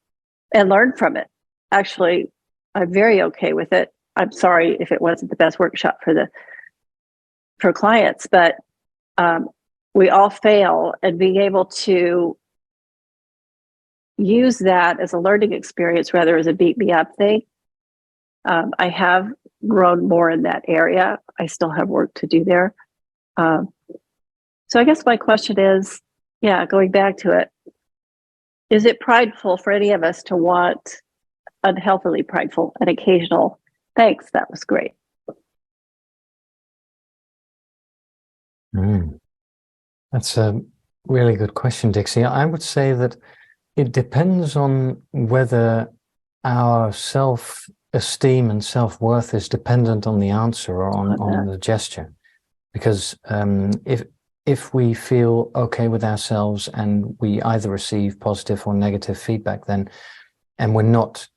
S3: learn from it. Actually, I'm very okay with it. I'm sorry if it wasn't the best workshop for clients, but we all fail, and being able to use that as a learning experience rather as a beat me up thing. I have grown more in that area. I still have work to do there. So I guess my question is, going back to it, is it prideful for any of us to want unhealthily prideful, an occasional thanks, that was great?
S1: That's a really good question, Dixie. I would say that it depends on whether our self-esteem and self-worth is dependent on the answer or on the gesture. Because if we feel okay with ourselves and we either receive positive or negative feedback, then and we're not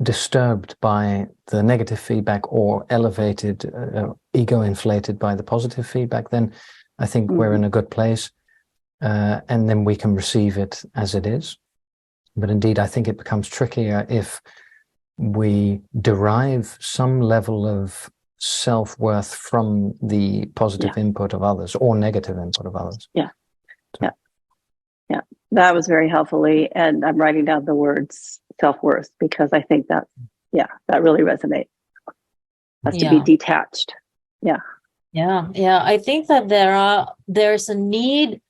S1: disturbed by the negative feedback or elevated, ego inflated by the positive feedback, then I think we're in a good place. And then we can receive it as it is. But indeed, I think it becomes trickier if we derive some level of self-worth from the positive input of others or negative input of others.
S3: Yeah. That was very helpfully. And I'm writing down the words self-worth because I think that really resonates. Has to be detached. Yeah.
S2: I think that there's a need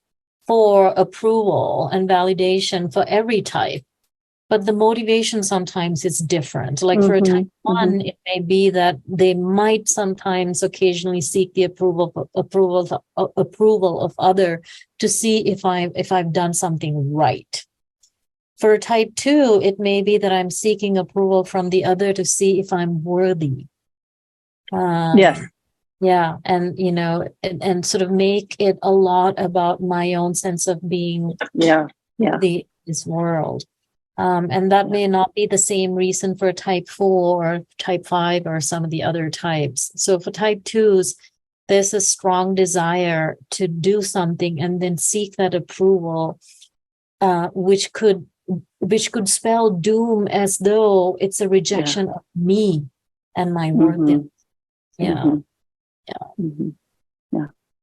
S2: for approval and validation for every type, but the motivation sometimes is different. Like for a type 1, it may be that they might sometimes occasionally seek the approval of other to see if I've done something right. For a type 2, it may be that I'm seeking approval from the other to see if I'm worthy.
S3: Yes.
S2: Yeah. And, and sort of make it a lot about my own sense of being worthy in this world. And that may not be the same reason for type 4 or type 5 or some of the other types. So for type 2s, there's a strong desire to do something and then seek that approval, which could spell doom as though it's a rejection of me and my worth. Yeah.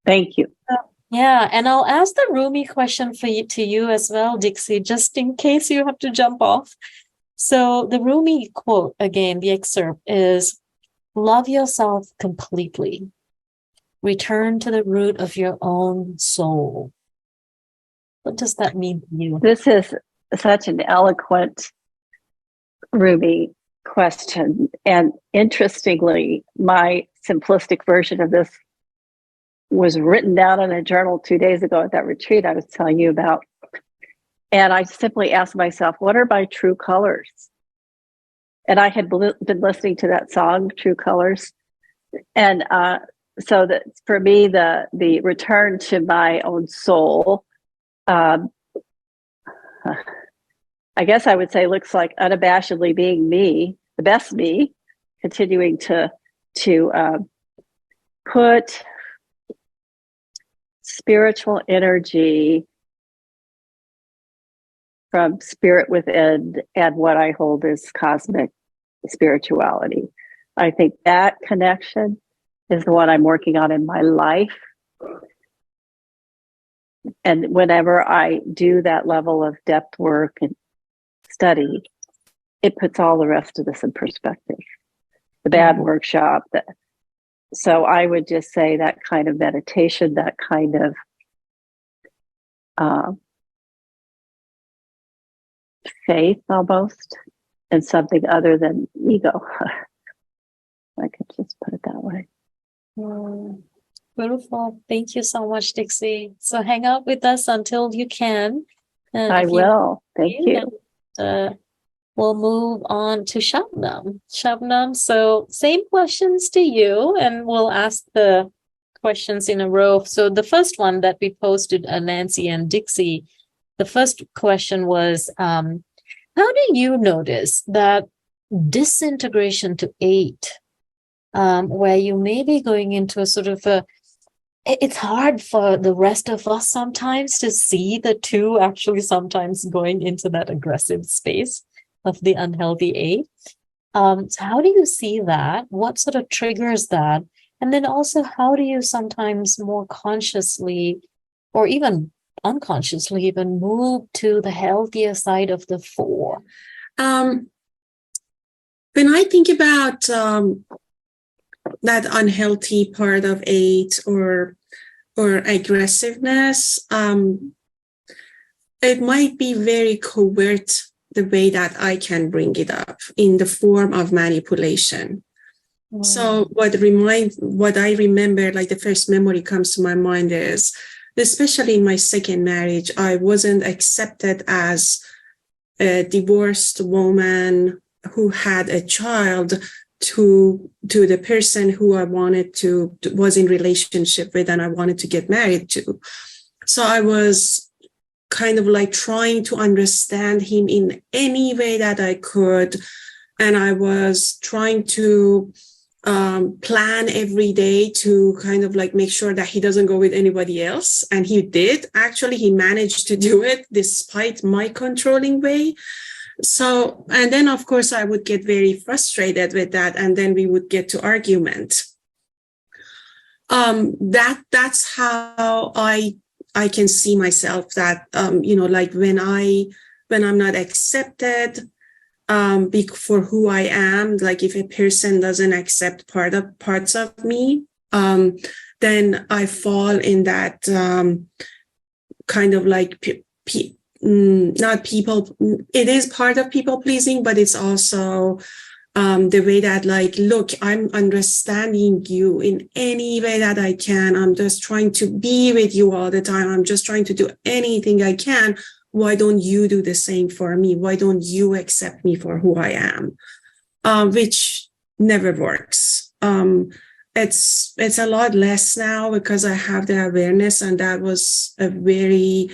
S3: Thank you.
S2: Yeah, and I'll ask the Rumi question to you as well, Dixie, just in case you have to jump off. So the Rumi quote, again, the excerpt is, "Love yourself completely. Return to the root of your own soul." What does that mean to you?
S3: This is such an eloquent Rumi question. And interestingly, my simplistic version of this was written down in a journal 2 days ago at that retreat I was telling you about. And I simply asked myself, what are my true colors? And I had been listening to that song, True Colors. And so that for me, the return to my own soul, I guess I would say looks like unabashedly being me, the best me, continuing to put spiritual energy from spirit within and what I hold as cosmic spirituality. I think that connection is the one I'm working on in my life. And whenever I do that level of depth work and study, it puts all the rest of this in perspective. The bad workshop. So I would just say that kind of meditation, that kind of faith almost in something other than ego. I could just put it that way.
S2: Beautiful. Thank you so much, Dixie. So hang out with us until you can.
S3: I will. Thank you.
S2: We'll move on to Shabnam. Shabnam, so same questions to you, and we'll ask the questions in a row. So the first one that we posted, Nancy and Dixie, the first question was, how do you notice that disintegration to 8, where you may be going into a sort of it's hard for the rest of us sometimes to see the 2 actually sometimes going into that aggressive space of the unhealthy 8. So how do you see that? What sort of triggers that? And then also, how do you sometimes more consciously or even unconsciously even move to the healthier side of the 4?
S5: When I think about that unhealthy part of 8 or aggressiveness, it might be very covert the way that I can bring it up in the form of manipulation. So what I remember, like the first memory comes to my mind is, especially in my second marriage, I wasn't accepted as a divorced woman who had a child to the person who I wanted to was in relationship with and I wanted to get married to. So I was kind of like trying to understand him in any way that I could. And I was trying to plan every day to kind of like make sure that he doesn't go with anybody else. And he did. Actually, he managed to do it despite my controlling way. So, and then of course I would get very frustrated with that. And then we would get to argument. That's how I can see myself that, like when I'm not accepted, for who I am, like if a person doesn't accept parts of me, then I fall in that kind of like not people. It is part of people pleasing, but it's also the way that like, look, I'm understanding you in any way that I can. I'm just trying to be with you all the time. I'm just trying to do anything I can. Why don't you do the same for me? Why don't you accept me for who I am? Which never works. It's a lot less now because I have the awareness, and that was a very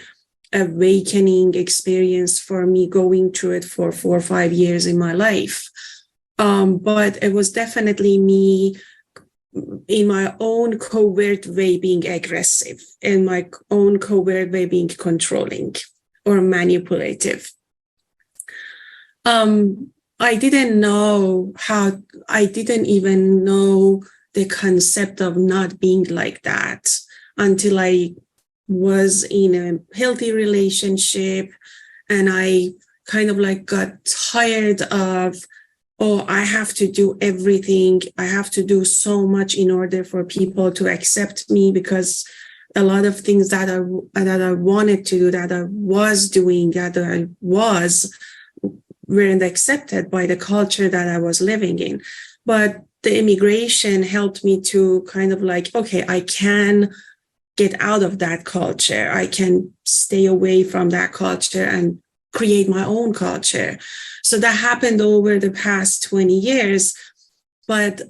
S5: awakening experience for me, going through it for 4 or 5 years in my life. But it was definitely me in my own covert way being aggressive, in my own covert way being controlling or manipulative. I didn't even know the concept of not being like that until I was in a healthy relationship, and I kind of like got tired of, I have to do everything. I have to do so much in order for people to accept me, because a lot of things that I wanted to do, that I was doing, that I weren't accepted by the culture that I was living in. But the immigration helped me to kind of like, okay, I can get out of that culture. I can stay away from that culture and create my own culture. So that happened over the past 20 years, but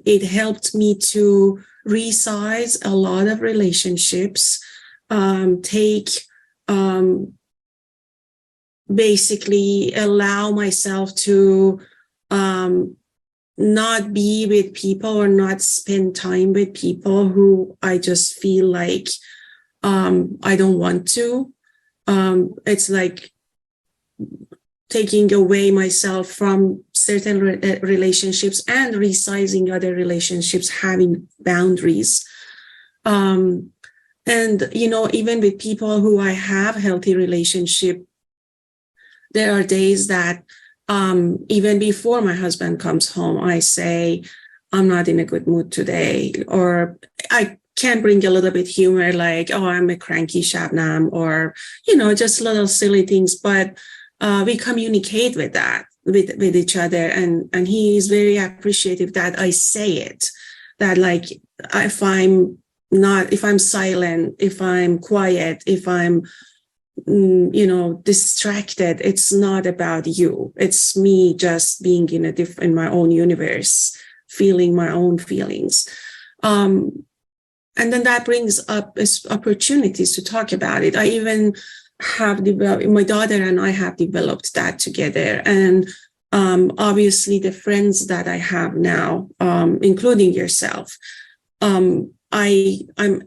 S5: it helped me to resize a lot of relationships, basically allow myself to not be with people or not spend time with people who I just feel like I don't want to. It's like taking away myself from certain relationships and resizing other relationships, having boundaries. And, even with people who I have healthy relationship, there are days that even before my husband comes home, I say, I'm not in a good mood today, or I can bring a little bit humor, like, I'm a cranky Shabnam, or, just little silly things, but we communicate with that, with each other. And he is very appreciative that I say it, that like, if I'm silent, if I'm quiet, if I'm, distracted, it's not about you. It's me just being in my own universe, feeling my own feelings. And and then that brings up opportunities to talk about it. I even have developed, my daughter and I have developed that together. And obviously the friends that I have now, including yourself, I'm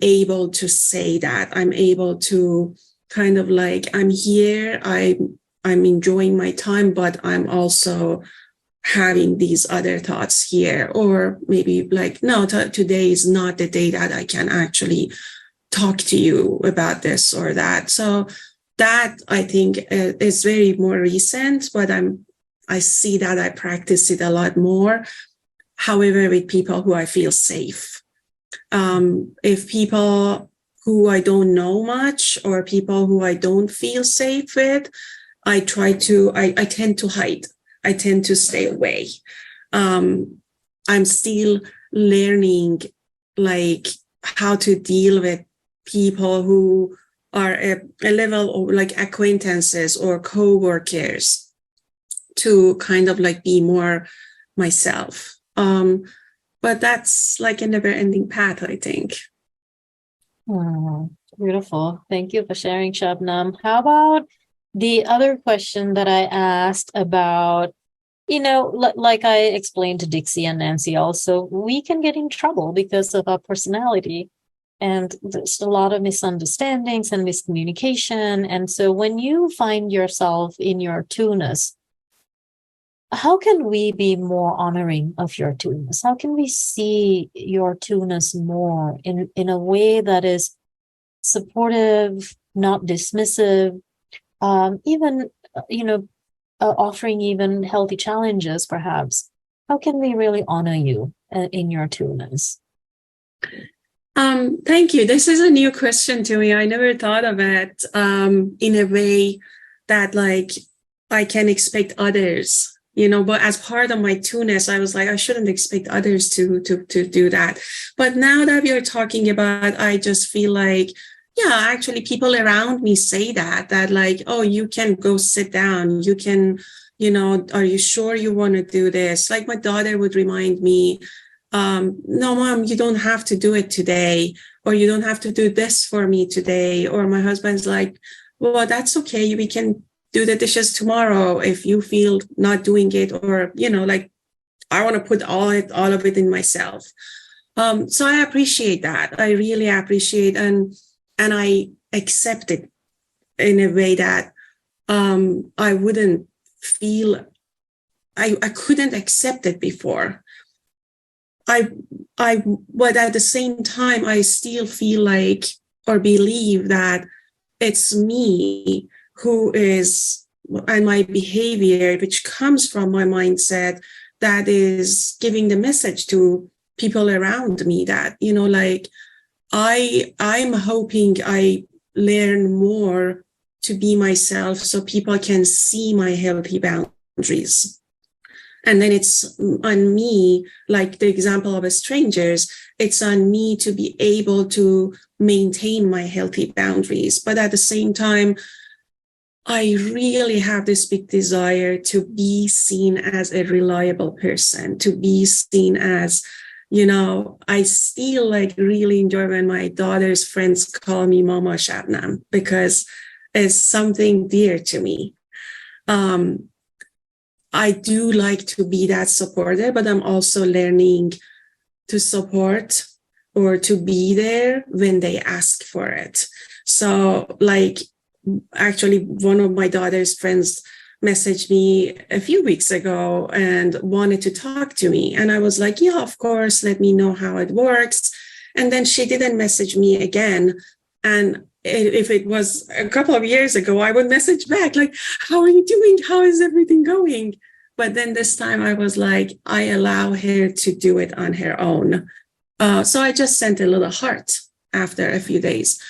S5: able to say that. I'm able to kind of like, I'm here, I'm enjoying my time, but I'm also having these other thoughts here, or maybe like, no, today is not the day that I can actually talk to you about this or that. So that I think is very more recent, but I see that I practice it a lot more. However, with people who I feel safe. If people who I don't know much or people who I don't feel safe with, I tend to hide. I tend to stay away. I'm still learning like how to deal with people who are a level of like acquaintances or co-workers to kind of like be more myself. But that's like a never-ending path, I think.
S2: Beautiful. Thank you for sharing, Shabnam. How about the other question that I asked about, like I explained to Dixie and Nancy also, we can get in trouble because of our personality. And there's a lot of misunderstandings and miscommunication. And so when you find yourself in your two-ness, how can we be more honoring of your two-ness? How can we see your two-ness more in a way that is supportive, not dismissive, even, offering even healthy challenges, perhaps? How can we really honor you in your two-ness?
S5: Thank you. This is a new question to me. I never thought of it in a way that like I can expect others, but as part of my two-ness, I was like, I shouldn't expect others to do that. But now that we are talking about, I just feel like, yeah, actually people around me say that like, oh, you can go sit down. You can, are you sure you want to do this? Like my daughter would remind me, no, Mom, you don't have to do it today, or you don't have to do this for me today. Or my husband's like, well, that's okay. We can do the dishes tomorrow if you feel not doing it, or, like I want to put all of it in myself. So I appreciate that. I really appreciate and I accept it in a way that I wouldn't feel, I couldn't accept it before. But at the same time, I still feel like or believe that it's me who is, and my behavior, which comes from my mindset, that is giving the message to people around me that, like I'm hoping I learn more to be myself so people can see my healthy boundaries. And then it's on me, like the example of strangers, it's on me to be able to maintain my healthy boundaries. But at the same time, I really have this big desire to be seen as a reliable person, to be seen as, I still like really enjoy when my daughter's friends call me Mama Shabnam because it's something dear to me. I do like to be that supporter, but I'm also learning to support or to be there when they ask for it. So like, actually, one of my daughter's friends messaged me a few weeks ago and wanted to talk to me. And I was like, yeah, of course, let me know how it works. And then she didn't message me again. And if it was a couple of years ago, I would message back like, how are you doing? How is everything going? But then this time I was like, I allow her to do it on her own. So I just sent a little heart after a few days.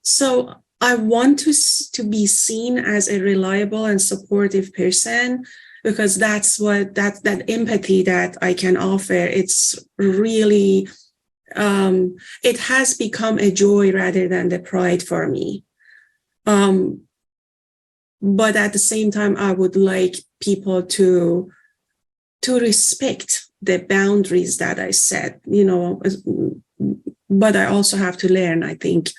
S5: So I want to be seen as a reliable and supportive person, because that's what that empathy that I can offer. It's really, it has become a joy rather than the pride for me. But at the same time, I would like people to respect the boundaries that I set, but I also have to learn, I think,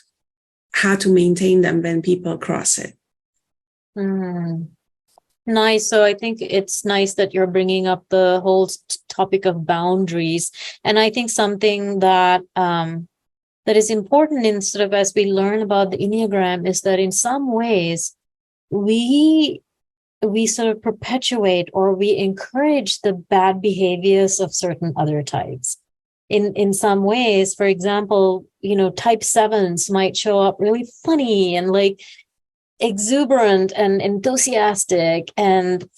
S5: how to maintain them when people cross it.
S2: Nice. So I think it's nice that you're bringing up the whole topic of boundaries. And I think something that that is important in sort of as we learn about the Enneagram is that in some ways we sort of perpetuate or we encourage the bad behaviors of certain other types. In some ways, for example, type 7s might show up really funny and like exuberant and enthusiastic, and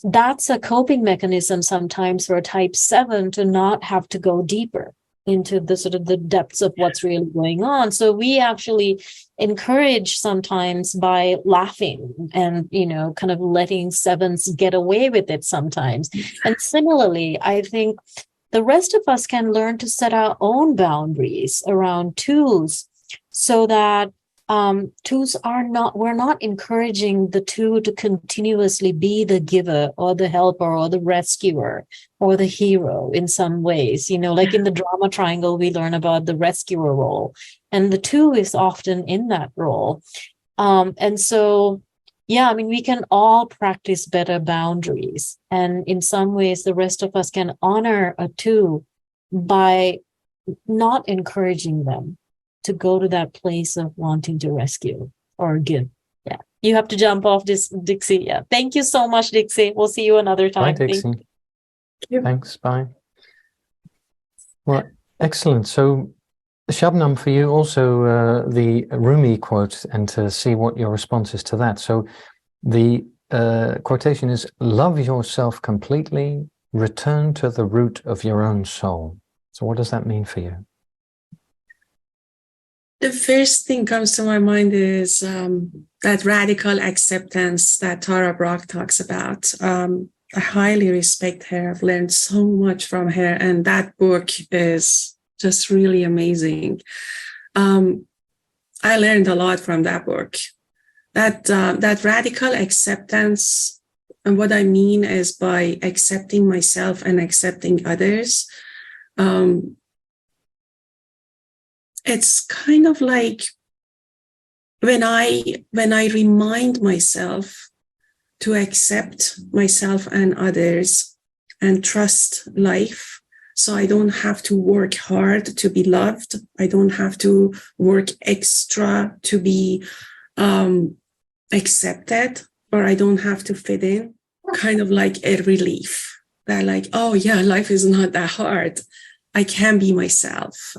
S2: that's a coping mechanism sometimes for a type 7 to not have to go deeper into the sort of the depths of what's really going on. So we actually encourage sometimes by laughing and kind of letting 7s get away with it sometimes. And similarly, I think the rest of us can learn to set our own boundaries around 2s, so that 2s we're not encouraging the 2 to continuously be the giver or the helper or the rescuer or the hero in some ways. Like in the drama triangle, we learn about the rescuer role, and the 2 is often in that role. And so, yeah, I mean, we can all practice better boundaries. And in some ways, the rest of us can honor a 2 by not encouraging them to go to that place of wanting to rescue or give. Yeah. You have to jump off this, Dixie. Yeah. Thank you so much, Dixie. We'll see you another time.
S1: Bye, Dixie. Thanks. Bye. Well, excellent. So, Shabnam, for you also the Rumi quote, and to see what your response is to that. So the quotation is, "Love yourself completely, return to the root of your own soul." So what does that mean for you?
S5: The first thing comes to my mind is that radical acceptance that Tara Brach talks about. I highly respect her. I've learned so much from her, and that book is just really amazing. I learned a lot from that book. That radical acceptance, and what I mean is by accepting myself and accepting others. It's kind of like when I remind myself to accept myself and others and trust life, so I don't have to work hard to be loved. I don't have to work extra to be accepted, or I don't have to fit in. Kind of like a relief that, like, oh yeah, life is not that hard. I can be myself.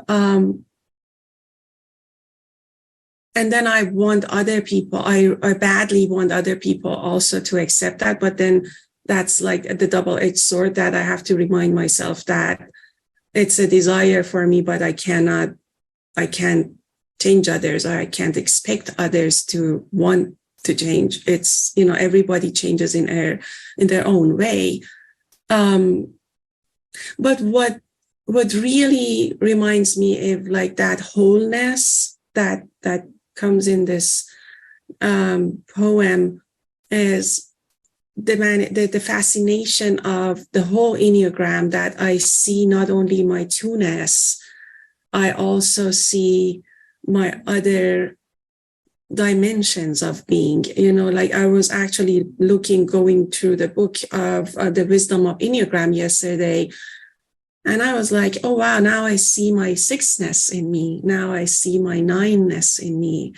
S5: And then I want other people, I badly want other people also to accept that. But then that's like the double-edged sword, that I have to remind myself that it's a desire for me, but I can't change others, or I can't expect others to want to change. It's, everybody changes in their own way. But what really reminds me of like that wholeness that comes in this poem is the fascination of the whole Enneagram, that I see not only my 2ness, I also see my other dimensions of being. Like I was actually going through the book of the Wisdom of Enneagram yesterday, and I was like, oh, wow, now I see my 6ness in me. Now I see my 9ness in me.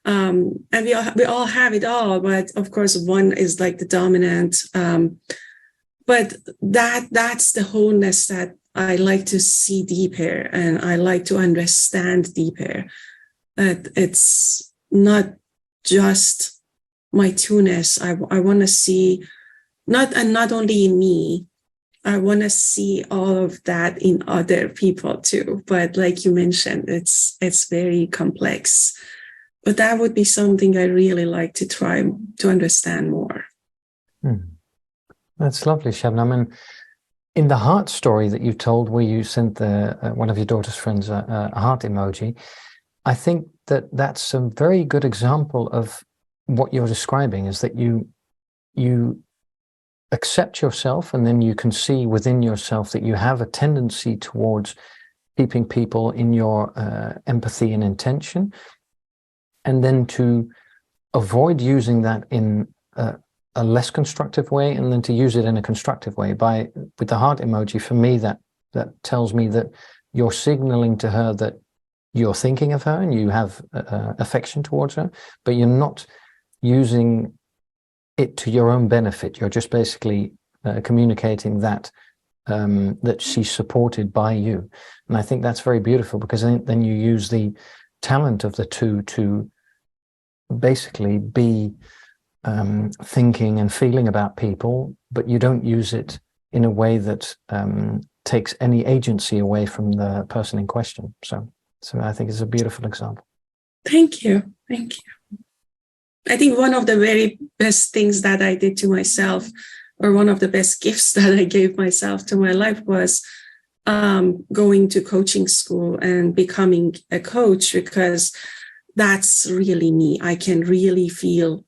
S5: And we all have it all, but of course, one is like the dominant. But that's the wholeness that I like to see deeper, and I like to understand deeper. That it's not just my 2ness. I want to see not only in me. I want to see all of that in other people too. But like you mentioned, it's very complex. But that would be something I really like to try to understand more.
S1: That's lovely, Shabnam. And in the heart story that you told, where you sent one of your daughter's friends a heart emoji, I think that's a very good example of what you're describing, is that you accept yourself, and then you can see within yourself that you have a tendency towards keeping people in your empathy and intention, and then to avoid using that in a less constructive way, and then to use it in a constructive way. With the heart emoji, for me, that tells me that you're signaling to her that you're thinking of her and you have affection towards her, but you're not using it to your own benefit. You're just basically communicating that that she's supported by you. And I think that's very beautiful, because then you use the talent of the two to basically be thinking and feeling about people, but you don't use it in a way that takes any agency away from the person in question. So I think it's a beautiful example.
S5: Thank you. I think one of the very best things that I did to myself, or one of the best gifts that I gave myself to my life, was going to coaching school and becoming a coach, because that's really me. I can really feel,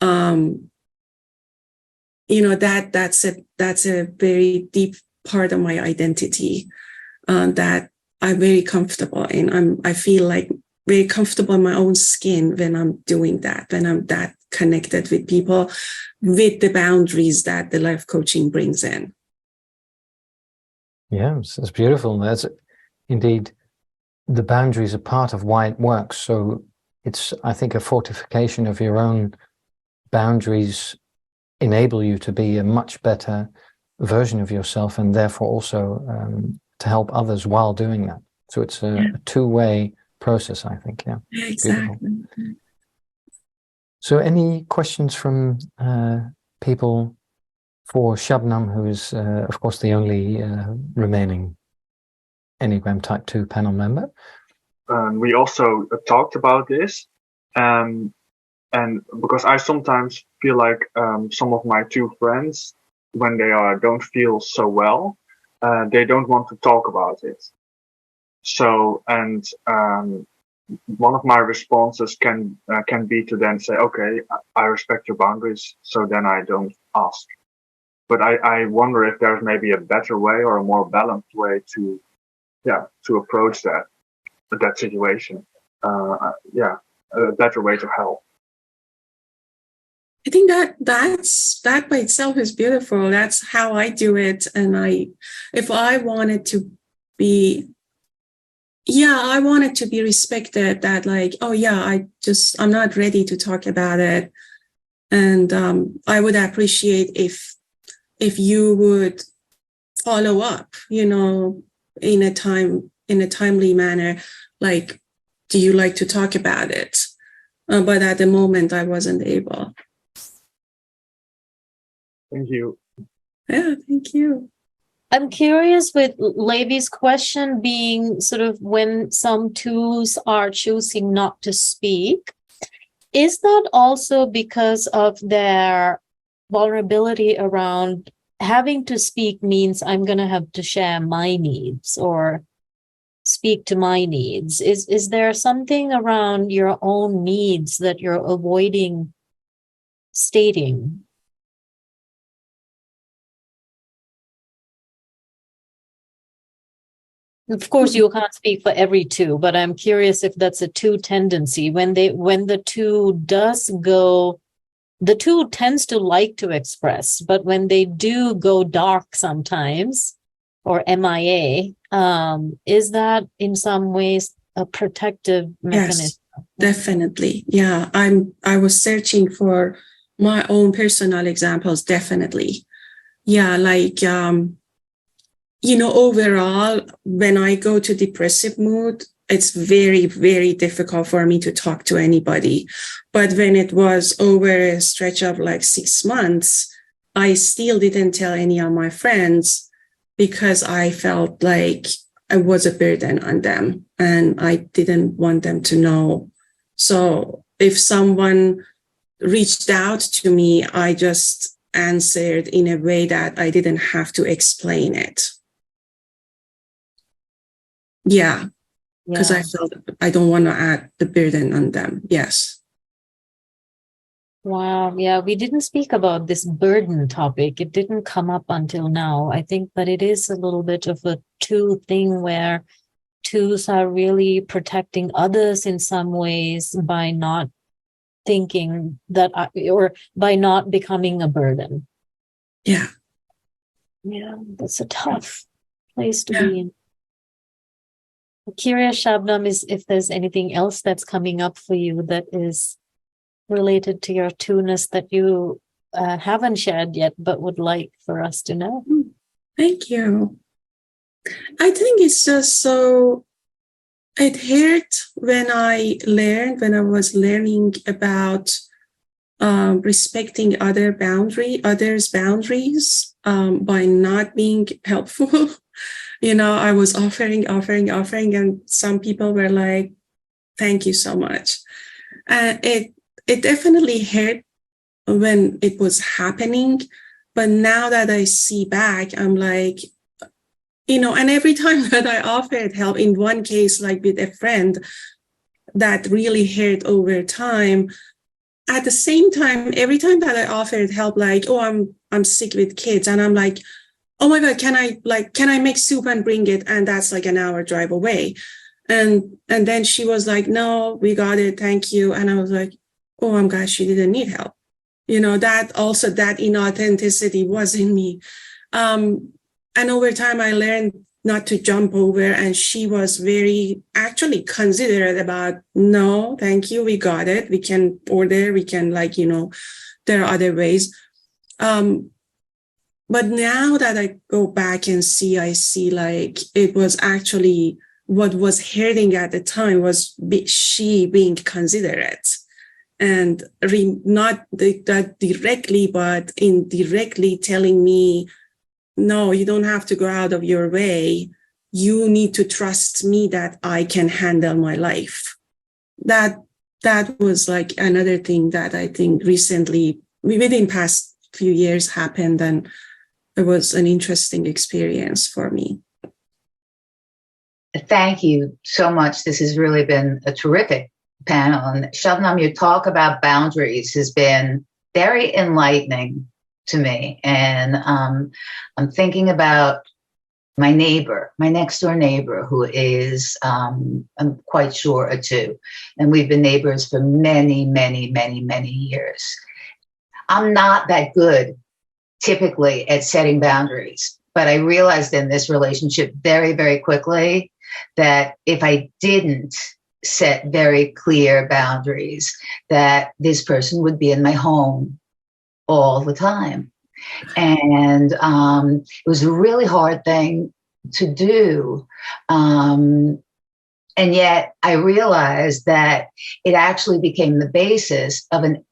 S5: that's a very deep part of my identity that I'm very comfortable in. I feel like very comfortable in my own skin when I'm doing that, when I'm that connected with people, with the boundaries that the life coaching brings in.
S1: Yeah, it's beautiful. That's indeed, the boundaries are part of why it works. So it's, I think, a fortification of your own boundaries enable you to be a much better version of yourself, and therefore also to help others while doing that. So it's a two-way process, I think. Yeah,
S5: exactly.
S1: Beautiful. So any questions from people for Shabnam, who is, of course, the only remaining Enneagram Type 2 panel member?
S6: We also talked about this, and because I sometimes feel like some of my two friends, when they don't feel so well, they don't want to talk about it. So, and one of my responses can be to then say, okay, I respect your boundaries, so then I don't ask. But I wonder if there's maybe a better way or a more balanced way to approach that situation. A better way to help.
S5: I think that by itself is beautiful. That's how I do it. And if I wanted to be, I wanted to be respected, that like, I'm not ready to talk about it. And I would appreciate if you would follow up, in a timely manner, like, do you like to talk about it? But at the moment I wasn't able.
S6: Thank you.
S5: Yeah, thank you.
S2: I'm curious with Levi's question being sort of when some twos are choosing not to speak, is that also because of their vulnerability around having to speak means I'm going to have to share my needs or speak to my needs? Is there something around your own needs that you're avoiding stating? Of course, you can't speak for every two, but I'm curious if that's a two tendency. When the two does go, the two tends to like to express, but when they do go dark sometimes, or MIA, is that in some ways a protective mechanism?
S5: Yes, definitely. Yeah, I was searching for my own personal examples. Definitely. Yeah, like, overall, when I go to depressive mood, it's very, very difficult for me to talk to anybody. But when it was over a stretch of like 6 months, I still didn't tell any of my friends because I felt like I was a burden on them and I didn't want them to know. So if someone reached out to me, I just answered in a way that I didn't have to explain it. Yeah, because I felt I don't want to add the burden on them. Yes.
S2: Wow. Yeah, we didn't speak about this burden topic. It didn't come up until now. I think that it is a little bit of a two thing where twos are really protecting others in some ways by not thinking that, or by not becoming a burden.
S5: Yeah.
S2: Yeah, that's a tough place to be in. I'm curious, Shabnam, is if there's anything else that's coming up for you that is related to your two-ness that you haven't shared yet, but would like for us to know.
S5: Thank you. I think it's just so, it hurt when I was learning about respecting others' boundaries by not being helpful. I was offering, and some people were like, thank you so much. It definitely hurt when it was happening. But now that I see back, I'm like, and every time that I offered help, in one case, like with a friend, that really hurt over time. At the same time, every time that I offered help, like, oh, I'm sick with kids, and I'm like, oh my God, can I make soup and bring it? And that's like an hour drive away. And then she was like, no, we got it. Thank you. And I was like, oh, I'm glad she didn't need help. That inauthenticity was in me. And over time, I learned not to jump over. And she was very actually considerate about, no, thank you. We got it. We can order. We can there are other ways. But now that I go back and I see like it was actually what was hurting at the time was she being considerate and not that directly, but indirectly telling me, no, you don't have to go out of your way. You need to trust me that I can handle my life. That was like another thing that I think recently, within past few years, happened, and it was an interesting experience for me.
S7: Thank you so much. This has really been a terrific panel. And Shabnam, your talk about boundaries has been very enlightening to me. And I'm thinking about my next door neighbor, who is, I'm quite sure, a two. And we've been neighbors for many, many, many, many years. I'm not that good typically at setting boundaries, but I realized in this relationship very, very quickly that if I didn't set very clear boundaries, that this person would be in my home all the time. And it was a really hard thing to do. And yet I realized that it actually became the basis of an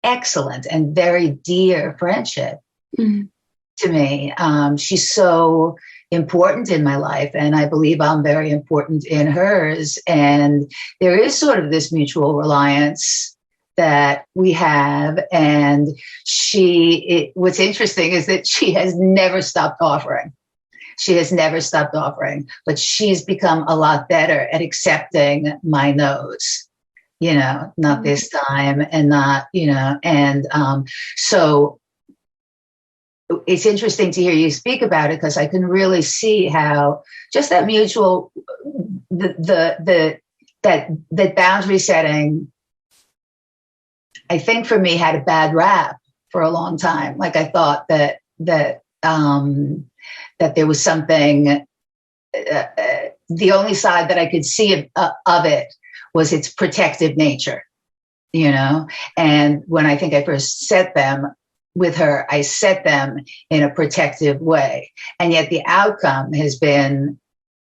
S7: excellent and very dear friendship to me. She's so important in my life, and I believe I'm very important in hers. And there is sort of this mutual reliance that we have. And what's interesting is that she has never stopped offering. She has never stopped offering, but she's become a lot better at accepting my no's, not this time, and not, and so it's interesting to hear you speak about it, because I can really see how just that mutual, that boundary setting, I think for me had a bad rap for a long time. Like I thought that there was something, the only side that I could see of it was its protective nature, and when I think I first set them with her, I set them in a protective way. And yet the outcome has been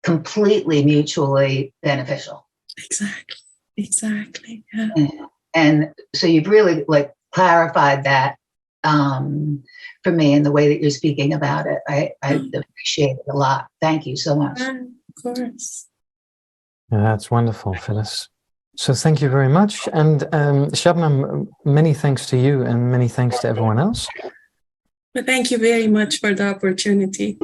S7: completely mutually beneficial.
S5: Exactly. Yeah.
S7: And so you've really clarified that for me in the way that you're speaking about it. I appreciate it a lot. Thank you so much.
S5: Of course.
S1: Yeah, that's wonderful, Phyllis. So thank you very much. And Shabnam, many thanks to you and many thanks to everyone else.
S5: But thank you very much for the opportunity.